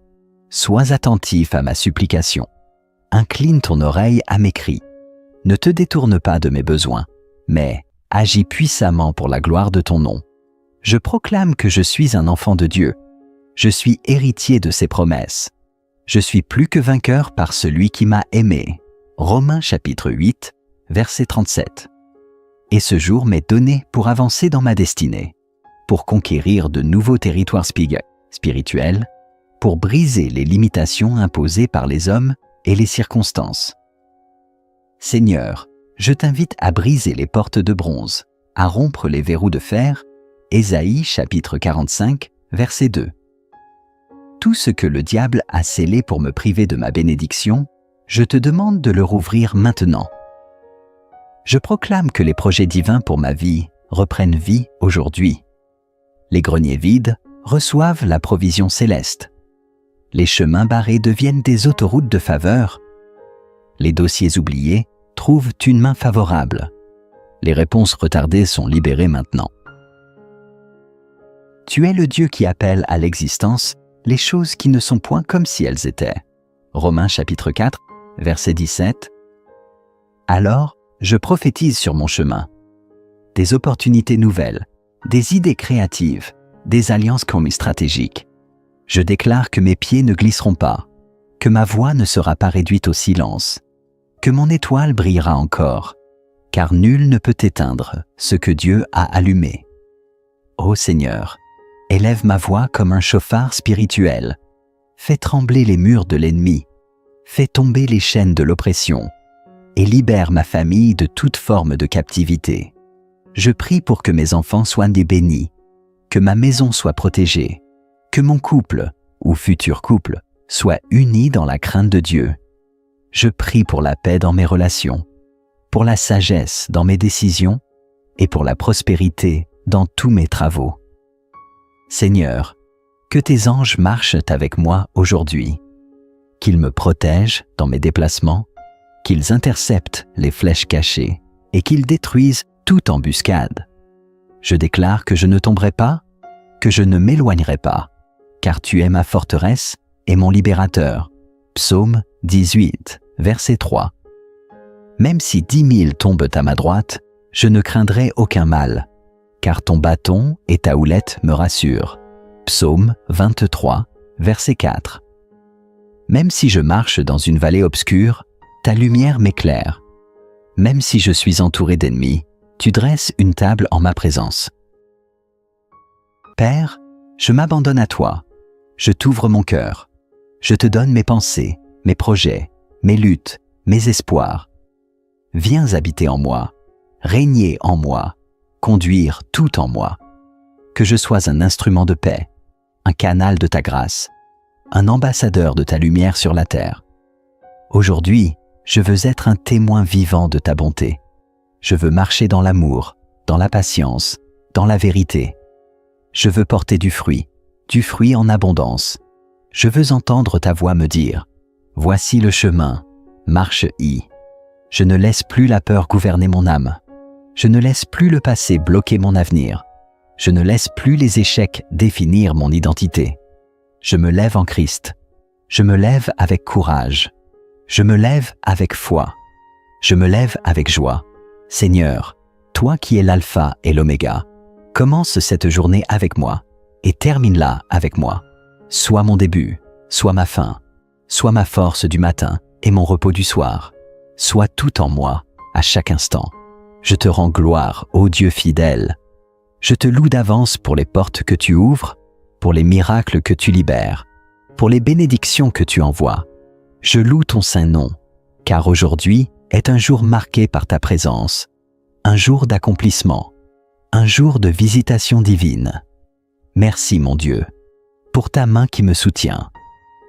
Sois attentif à ma supplication. Incline ton oreille à mes cris. Ne te détourne pas de mes besoins, mais agis puissamment pour la gloire de ton nom. Je proclame que je suis un enfant de Dieu. Je suis héritier de ses promesses. Je suis plus que vainqueur par celui qui m'a aimé. Romains chapitre 8, verset 37. Et ce jour m'est donné pour avancer dans ma destinée, pour conquérir de nouveaux territoires spirituels, pour briser les limitations imposées par les hommes et les circonstances. Seigneur, je t'invite à briser les portes de bronze, à rompre les verrous de fer. Ésaïe chapitre 45, verset 2. Tout ce que le diable a scellé pour me priver de ma bénédiction, je te demande de le rouvrir maintenant. Je proclame que les projets divins pour ma vie reprennent vie aujourd'hui. Les greniers vides reçoivent la provision céleste. Les chemins barrés deviennent des autoroutes de faveur. Les dossiers oubliés trouvent une main favorable. Les réponses retardées sont libérées maintenant. Tu es le Dieu qui appelle à l'existence les choses qui ne sont point comme si elles étaient. Romains chapitre 4, verset 17. Alors, je prophétise sur mon chemin. Des opportunités nouvelles, des idées créatives, des alliances stratégiques. Je déclare que mes pieds ne glisseront pas, que ma voix ne sera pas réduite au silence, que mon étoile brillera encore, car nul ne peut éteindre ce que Dieu a allumé. Ô Seigneur, élève ma voix comme un chauffard spirituel. Fais trembler les murs de l'ennemi. Fais tomber les chaînes de l'oppression. Et libère ma famille de toute forme de captivité. Je prie pour que mes enfants soient bénis, que ma maison soit protégée, que mon couple, ou futur couple, soit uni dans la crainte de Dieu. Je prie pour la paix dans mes relations, pour la sagesse dans mes décisions et pour la prospérité dans tous mes travaux. Seigneur, que tes anges marchent avec moi aujourd'hui, qu'ils me protègent dans mes déplacements, qu'ils interceptent les flèches cachées et qu'ils détruisent toute embuscade. Je déclare que je ne tomberai pas, que je ne m'éloignerai pas, car tu es ma forteresse et mon libérateur. Psaume 18, verset 3. Même si 10 000 tombent à ma droite, je ne craindrai aucun mal, car ton bâton et ta houlette me rassurent. Psaume 23, verset 4. Même si je marche dans une vallée obscure, ta lumière m'éclaire. Même si je suis entouré d'ennemis, tu dresses une table en ma présence. Père, je m'abandonne à toi. Je t'ouvre mon cœur. Je te donne mes pensées, mes projets, mes luttes, mes espoirs. Viens habiter en moi, régner en moi, conduire tout en moi. Que je sois un instrument de paix, un canal de ta grâce, un ambassadeur de ta lumière sur la terre. Aujourd'hui, je veux être un témoin vivant de ta bonté. Je veux marcher dans l'amour, dans la patience, dans la vérité. Je veux porter du fruit en abondance. Je veux entendre ta voix me dire « Voici le chemin, marche-y ». Je ne laisse plus la peur gouverner mon âme. Je ne laisse plus le passé bloquer mon avenir. Je ne laisse plus les échecs définir mon identité. Je me lève en Christ. Je me lève avec courage. Je me lève avec foi. Je me lève avec joie. Seigneur, toi qui es l'alpha et l'oméga, commence cette journée avec moi et termine-la avec moi. Sois mon début, sois ma fin, sois ma force du matin et mon repos du soir. Sois tout en moi, à chaque instant. Je te rends gloire, ô Dieu fidèle. Je te loue d'avance pour les portes que tu ouvres, pour les miracles que tu libères, pour les bénédictions que tu envoies. Je loue ton saint nom, car aujourd'hui est un jour marqué par ta présence, un jour d'accomplissement, un jour de visitation divine. Merci mon Dieu, pour ta main qui me soutient,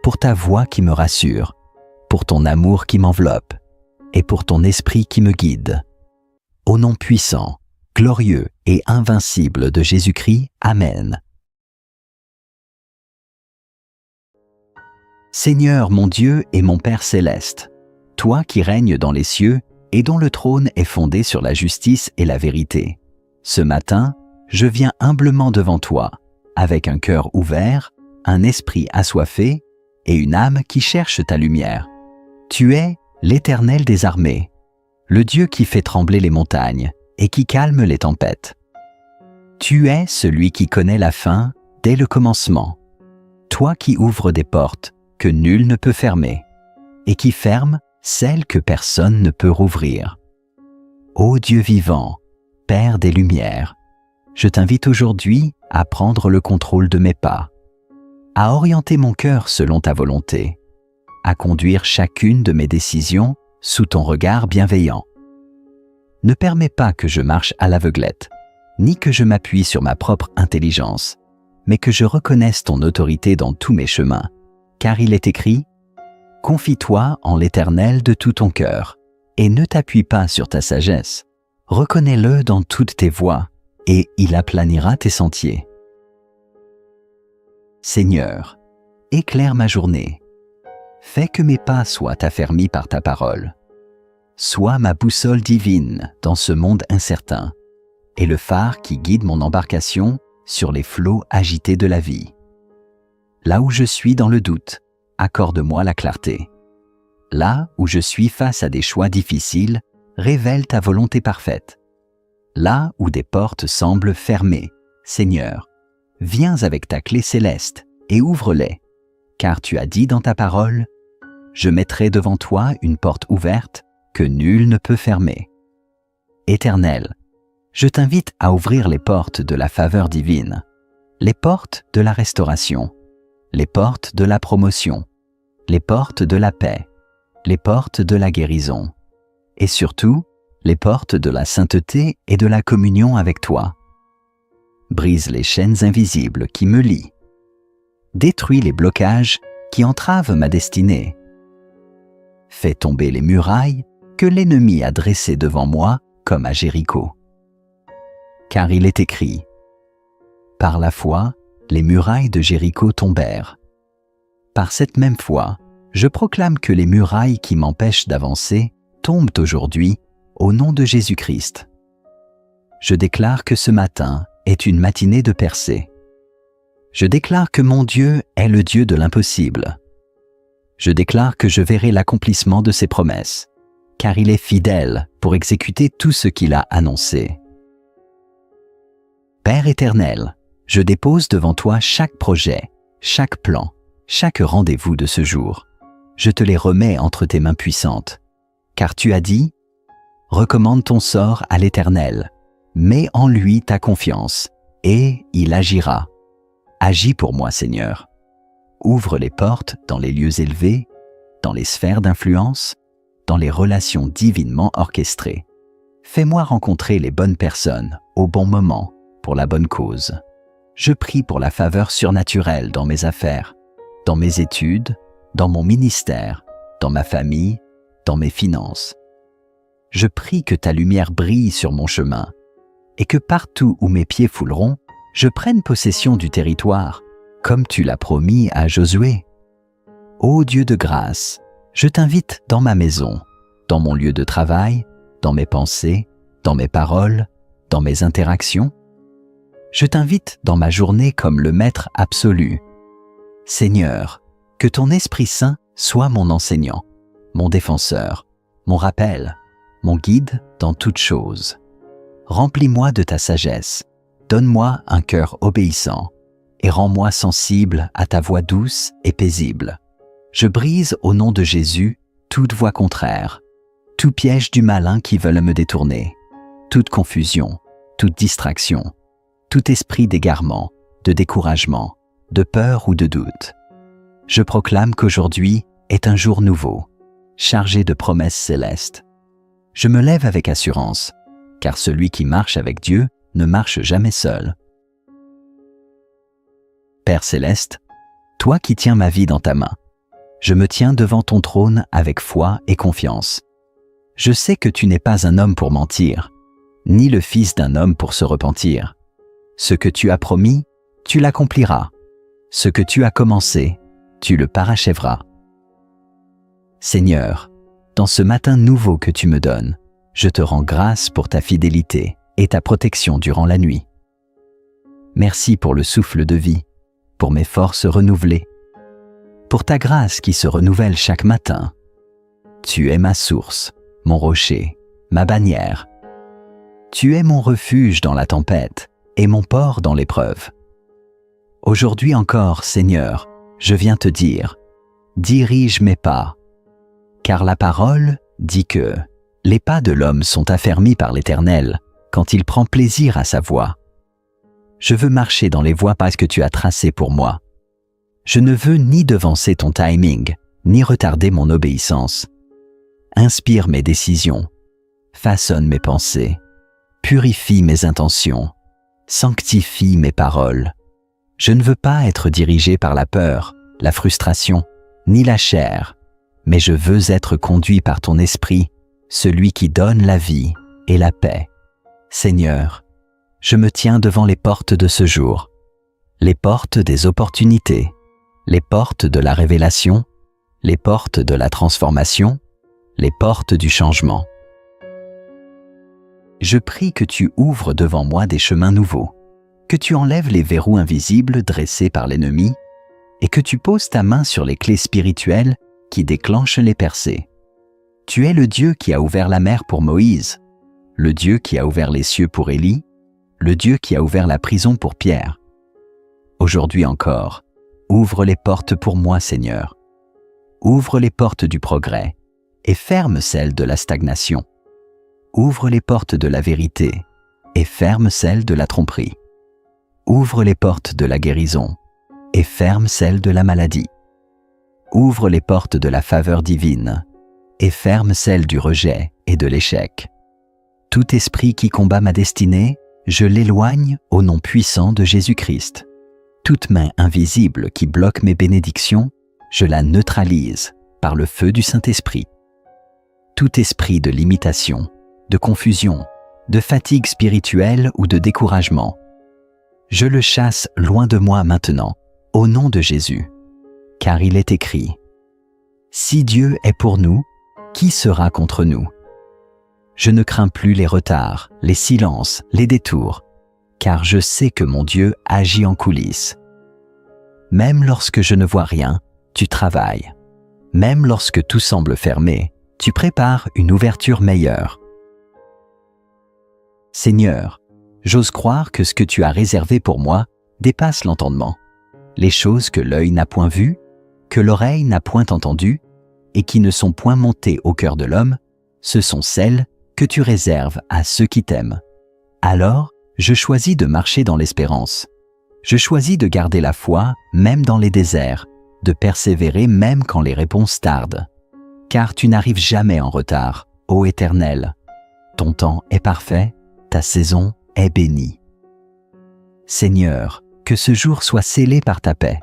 pour ta voix qui me rassure, pour ton amour qui m'enveloppe, et pour ton esprit qui me guide. Au nom puissant, glorieux et invincible de Jésus-Christ, Amen. Seigneur mon Dieu et mon Père céleste, toi qui règnes dans les cieux et dont le trône est fondé sur la justice et la vérité, ce matin, je viens humblement devant toi, avec un cœur ouvert, un esprit assoiffé et une âme qui cherche ta lumière. Tu es l'Éternel des armées, le Dieu qui fait trembler les montagnes et qui calme les tempêtes. Tu es celui qui connaît la fin dès le commencement, toi qui ouvres des portes que nul ne peut fermer et qui ferme celles que personne ne peut rouvrir. Ô Dieu vivant, Père des Lumières, je t'invite aujourd'hui à prendre le contrôle de mes pas, à orienter mon cœur selon ta volonté, à conduire chacune de mes décisions sous ton regard bienveillant. Ne permets pas que je marche à l'aveuglette, ni que je m'appuie sur ma propre intelligence, mais que je reconnaisse ton autorité dans tous mes chemins, car il est écrit « Confie-toi en l'Éternel de tout ton cœur, et ne t'appuie pas sur ta sagesse. Reconnais-le dans toutes tes voies, et il aplanira tes sentiers. » Seigneur, éclaire ma journée. Fais que mes pas soient affermis par ta parole. Sois ma boussole divine dans ce monde incertain, et le phare qui guide mon embarcation sur les flots agités de la vie. Là où je suis dans le doute, accorde-moi la clarté. Là où je suis face à des choix difficiles, révèle ta volonté parfaite. Là où des portes semblent fermées, Seigneur, viens avec ta clé céleste et ouvre-les, car tu as dit dans ta parole, « Je mettrai devant toi une porte ouverte que nul ne peut fermer. » Éternel, je t'invite à ouvrir les portes de la faveur divine, les portes de la restauration, les portes de la promotion, les portes de la paix, les portes de la guérison, et surtout, les portes de la sainteté et de la communion avec toi. Brise les chaînes invisibles qui me lient. Détruis les blocages qui entravent ma destinée. Fais tomber les murailles que l'ennemi a dressées devant moi comme à Jéricho. Car il est écrit, « Par la foi, les murailles de Jéricho tombèrent. » Par cette même foi, je proclame que les murailles qui m'empêchent d'avancer tombent aujourd'hui au nom de Jésus-Christ. Je déclare que ce matin est une matinée de percée. Je déclare que mon Dieu est le Dieu de l'impossible. Je déclare que je verrai l'accomplissement de ses promesses, car il est fidèle pour exécuter tout ce qu'il a annoncé. Père éternel, je dépose devant toi chaque projet, chaque plan, chaque rendez-vous de ce jour. Je te les remets entre tes mains puissantes, car tu as dit « Recommande ton sort à l'Éternel, mets en lui ta confiance, et il agira. » Agis pour moi, Seigneur. Ouvre les portes dans les lieux élevés, dans les sphères d'influence, dans les relations divinement orchestrées. Fais-moi rencontrer les bonnes personnes au bon moment pour la bonne cause. Je prie pour la faveur surnaturelle dans mes affaires, dans mes études, dans mon ministère, dans ma famille, dans mes finances. Je prie que ta lumière brille sur mon chemin et que partout où mes pieds fouleront, je prenne possession du territoire, comme tu l'as promis à Josué. Ô Dieu de grâce, je t'invite dans ma maison, dans mon lieu de travail, dans mes pensées, dans mes paroles, dans mes interactions. Je t'invite dans ma journée comme le Maître absolu. Seigneur, que ton Esprit Saint soit mon enseignant, mon défenseur, mon rappel, mon guide dans toutes choses. Remplis-moi de ta sagesse, donne-moi un cœur obéissant et rends-moi sensible à ta voix douce et paisible. Je brise au nom de Jésus toute voie contraire, tout piège du malin qui veut me détourner, toute confusion, toute distraction, tout esprit d'égarement, de découragement, de peur ou de doute. Je proclame qu'aujourd'hui est un jour nouveau, chargé de promesses célestes. Je me lève avec assurance, car celui qui marche avec Dieu ne marche jamais seul. Père céleste, toi qui tiens ma vie dans ta main, je me tiens devant ton trône avec foi et confiance. Je sais que tu n'es pas un homme pour mentir, ni le fils d'un homme pour se repentir. Ce que tu as promis, tu l'accompliras. Ce que tu as commencé, tu le parachèveras. Seigneur, dans ce matin nouveau que tu me donnes, je te rends grâce pour ta fidélité et ta protection durant la nuit. Merci pour le souffle de vie, pour mes forces renouvelées, pour ta grâce qui se renouvelle chaque matin. Tu es ma source, mon rocher, ma bannière. Tu es mon refuge dans la tempête et mon port dans l'épreuve. Aujourd'hui encore, Seigneur, je viens te dire, dirige mes pas, car la parole dit que les pas de l'homme sont affermis par l'Éternel quand il prend plaisir à sa voie. Je veux marcher dans les voies parce que tu as tracées pour moi. Je ne veux ni devancer ton timing, ni retarder mon obéissance. Inspire mes décisions, façonne mes pensées, purifie mes intentions, sanctifie mes paroles. Je ne veux pas être dirigé par la peur, la frustration, ni la chair, mais je veux être conduit par ton esprit, celui qui donne la vie et la paix. Seigneur, je me tiens devant les portes de ce jour, les portes des opportunités, les portes de la révélation, les portes de la transformation, les portes du changement. Je prie que tu ouvres devant moi des chemins nouveaux, que tu enlèves les verrous invisibles dressés par l'ennemi et que tu poses ta main sur les clés spirituelles qui déclenchent les percées. Tu es le Dieu qui a ouvert la mer pour Moïse, le Dieu qui a ouvert les cieux pour Élie, le Dieu qui a ouvert la prison pour Pierre. Aujourd'hui encore, ouvre les portes pour moi, Seigneur. Ouvre les portes du progrès et ferme celles de la stagnation. Ouvre les portes de la vérité et ferme celles de la tromperie. Ouvre les portes de la guérison et ferme celles de la maladie. Ouvre les portes de la faveur divine et ferme celles du rejet et de l'échec. Tout esprit qui combat ma destinée, je l'éloigne au nom puissant de Jésus-Christ. Toute main invisible qui bloque mes bénédictions, je la neutralise par le feu du Saint-Esprit. Tout esprit de limitation, de confusion, de fatigue spirituelle ou de découragement, je le chasse loin de moi maintenant, au nom de Jésus. Car il est écrit, « Si Dieu est pour nous, qui sera contre nous ?» Je ne crains plus les retards, les silences, les détours, car je sais que mon Dieu agit en coulisses. Même lorsque je ne vois rien, tu travailles. Même lorsque tout semble fermé, tu prépares une ouverture meilleure. Seigneur, j'ose croire que ce que tu as réservé pour moi dépasse l'entendement. Les choses que l'œil n'a point vues, que l'oreille n'a point entendues, et qui ne sont point montées au cœur de l'homme, ce sont celles que tu réserves à ceux qui t'aiment. Alors, je choisis de marcher dans l'espérance. Je choisis de garder la foi même dans les déserts, de persévérer même quand les réponses tardent. Car tu n'arrives jamais en retard, ô Éternel. Ton temps est parfait, ta saison est bénie. Seigneur, que ce jour soit scellé par ta paix.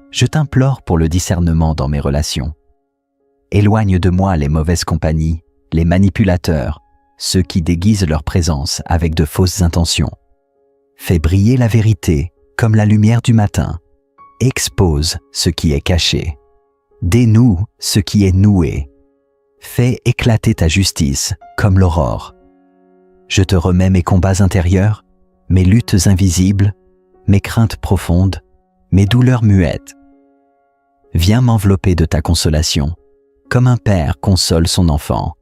Je t'implore pour le discernement dans mes relations. Éloigne de moi les mauvaises compagnies, les manipulateurs, ceux qui déguisent leur présence avec de fausses intentions. Fais briller la vérité comme la lumière du matin. Expose ce qui est caché. Dénoue ce qui est noué. Fais éclater ta justice comme l'aurore. Je te remets mes combats intérieurs, mes luttes invisibles, mes craintes profondes, mes douleurs muettes. Viens m'envelopper de ta consolation, comme un père console son enfant.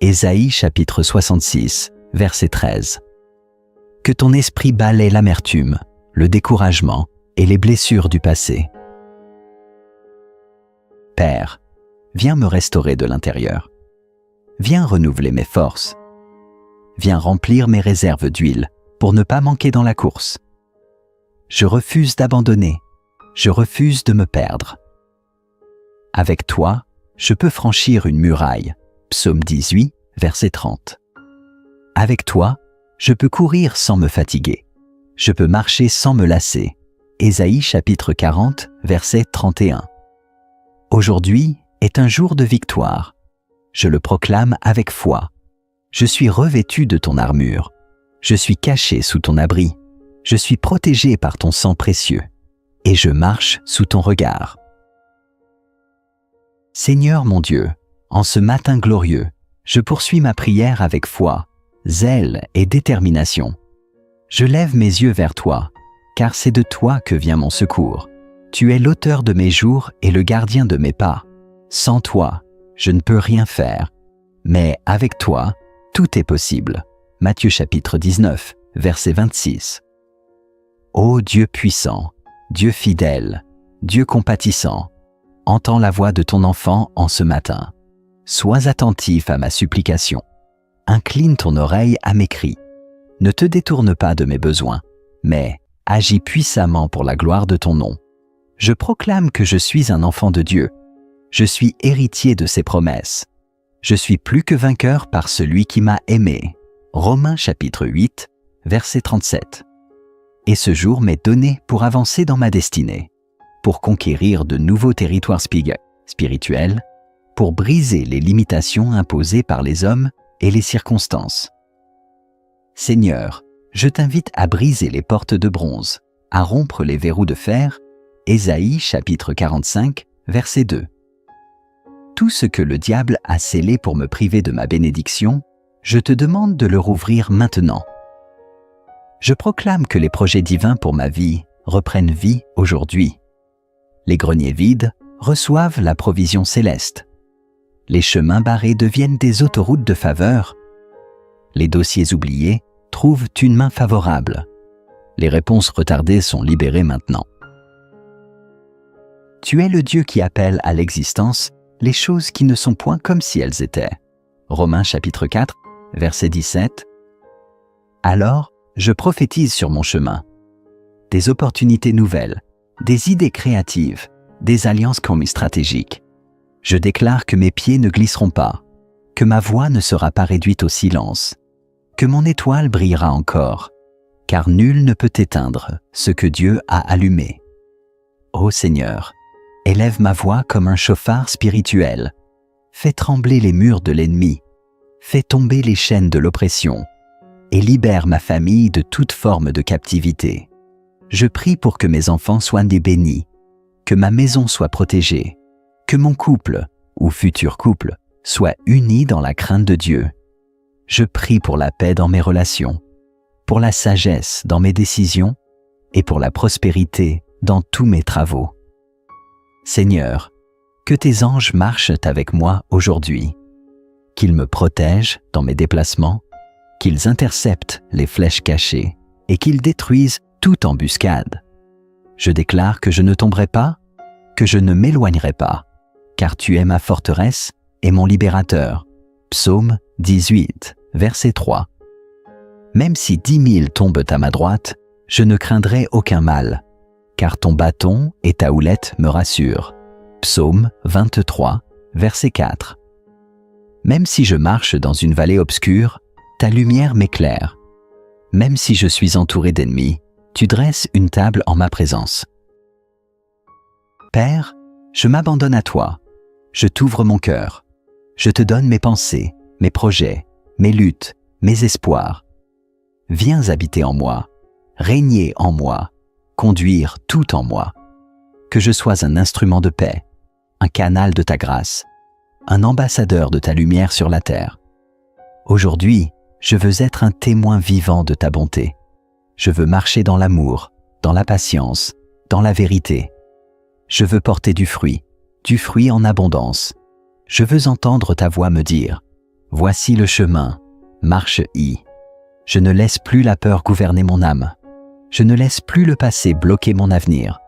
Ésaïe chapitre 66, verset 13. Que ton esprit balaie l'amertume, le découragement et les blessures du passé. Père, viens me restaurer de l'intérieur. Viens renouveler mes forces. Viens remplir mes réserves d'huile pour ne pas manquer dans la course. Je refuse d'abandonner. Je refuse de me perdre. Avec toi, je peux franchir une muraille. Psaume 18, verset 30. Avec toi, je peux courir sans me fatiguer. Je peux marcher sans me lasser. Ésaïe chapitre 40, verset 31. Aujourd'hui est un jour de victoire. Je le proclame avec foi. Je suis revêtu de ton armure. Je suis caché sous ton abri. Je suis protégé par ton sang précieux. Et je marche sous ton regard. Seigneur mon Dieu, en ce matin glorieux, je poursuis ma prière avec foi, zèle et détermination. Je lève mes yeux vers toi, car c'est de toi que vient mon secours. Tu es l'auteur de mes jours et le gardien de mes pas. Sans toi, je ne peux rien faire. Mais avec toi, tout est possible. Matthieu chapitre 19, verset 26. Ô Dieu puissant, Dieu fidèle, Dieu compatissant, entends la voix de ton enfant en ce matin. Sois attentif à ma supplication. Incline ton oreille à mes cris. Ne te détourne pas de mes besoins, mais agis puissamment pour la gloire de ton nom. Je proclame que je suis un enfant de Dieu. Je suis héritier de ses promesses. Je suis plus que vainqueur par celui qui m'a aimé. Romains chapitre 8, verset 37. Et ce jour m'est donné pour avancer dans ma destinée, pour conquérir de nouveaux territoires spirituels, pour briser les limitations imposées par les hommes et les circonstances. Seigneur, je t'invite à briser les portes de bronze, à rompre les verrous de fer. Ésaïe chapitre 45, verset 2. Tout ce que le diable a scellé pour me priver de ma bénédiction, je te demande de le rouvrir maintenant. Je proclame que les projets divins pour ma vie reprennent vie aujourd'hui. Les greniers vides reçoivent la provision céleste. Les chemins barrés deviennent des autoroutes de faveur. Les dossiers oubliés trouvent une main favorable. Les réponses retardées sont libérées maintenant. Tu es le Dieu qui appelle à l'existence les choses qui ne sont point comme si elles étaient. Romains chapitre 4, verset 17. Alors, je prophétise sur mon chemin. Des opportunités nouvelles, des idées créatives, des alliances stratégiques. Je déclare que mes pieds ne glisseront pas, que ma voix ne sera pas réduite au silence, que mon étoile brillera encore, car nul ne peut éteindre ce que Dieu a allumé. Ô Seigneur, élève ma voix comme un chauffard spirituel. Fais trembler les murs de l'ennemi. Fais tomber les chaînes de l'oppression et libère ma famille de toute forme de captivité. Je prie pour que mes enfants soient des bénis, que ma maison soit protégée, que mon couple ou futur couple soit uni dans la crainte de Dieu. Je prie pour la paix dans mes relations, pour la sagesse dans mes décisions et pour la prospérité dans tous mes travaux. Seigneur, que tes anges marchent avec moi aujourd'hui. qu'ils me protègent dans mes déplacements, qu'ils interceptent les flèches cachées et qu'ils détruisent toute embuscade. Je déclare que je ne tomberai pas, que je ne m'éloignerai pas, car tu es ma forteresse et mon libérateur. Psaume 18, verset 3. Même si 10 000 tombent à ma droite, je ne craindrai aucun mal, car ton bâton et ta houlette me rassurent. Psaume 23, verset 4. Même si je marche dans une vallée obscure, ta lumière m'éclaire. Même si je suis entouré d'ennemis, tu dresses une table en ma présence. Père, je m'abandonne à toi. Je t'ouvre mon cœur. Je te donne mes pensées, mes projets, mes luttes, mes espoirs. Viens habiter en moi, régner en moi, conduire tout en moi. Que je sois un instrument de paix, un canal de ta grâce, un ambassadeur de ta lumière sur la terre. Aujourd'hui, je veux être un témoin vivant de ta bonté. Je veux marcher dans l'amour, dans la patience, dans la vérité. Je veux porter du fruit en abondance. Je veux entendre ta voix me dire « Voici le chemin, marche-y ». Je ne laisse plus la peur gouverner mon âme. Je ne laisse plus le passé bloquer mon avenir.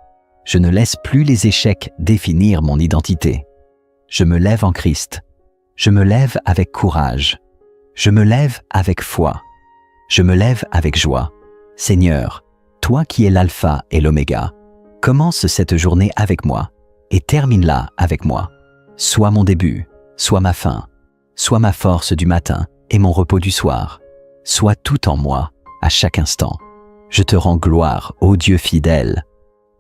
Je ne laisse plus les échecs définir mon identité. Je me lève en Christ. Je me lève avec courage. Je me lève avec foi. Je me lève avec joie. Seigneur, toi qui es l'alpha et l'oméga, commence cette journée avec moi et termine-la avec moi. Sois mon début, sois ma fin, sois ma force du matin et mon repos du soir. Sois tout en moi, à chaque instant. Je te rends gloire, ô Dieu fidèle.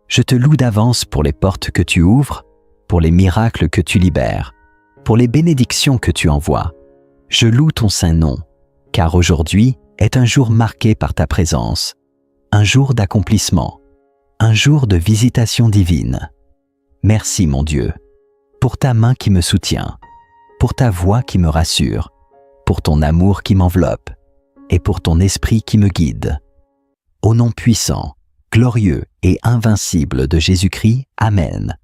Je te loue d'avance pour les portes que tu ouvres, pour les miracles que tu libères, pour les bénédictions que tu envoies. Je loue ton saint nom, car aujourd'hui est un jour marqué par ta présence, un jour d'accomplissement, un jour de visitation divine. Merci mon Dieu, pour ta main qui me soutient, pour ta voix qui me rassure, pour ton amour qui m'enveloppe et pour ton esprit qui me guide. Au nom puissant, glorieux et invincible de Jésus-Christ, Amen.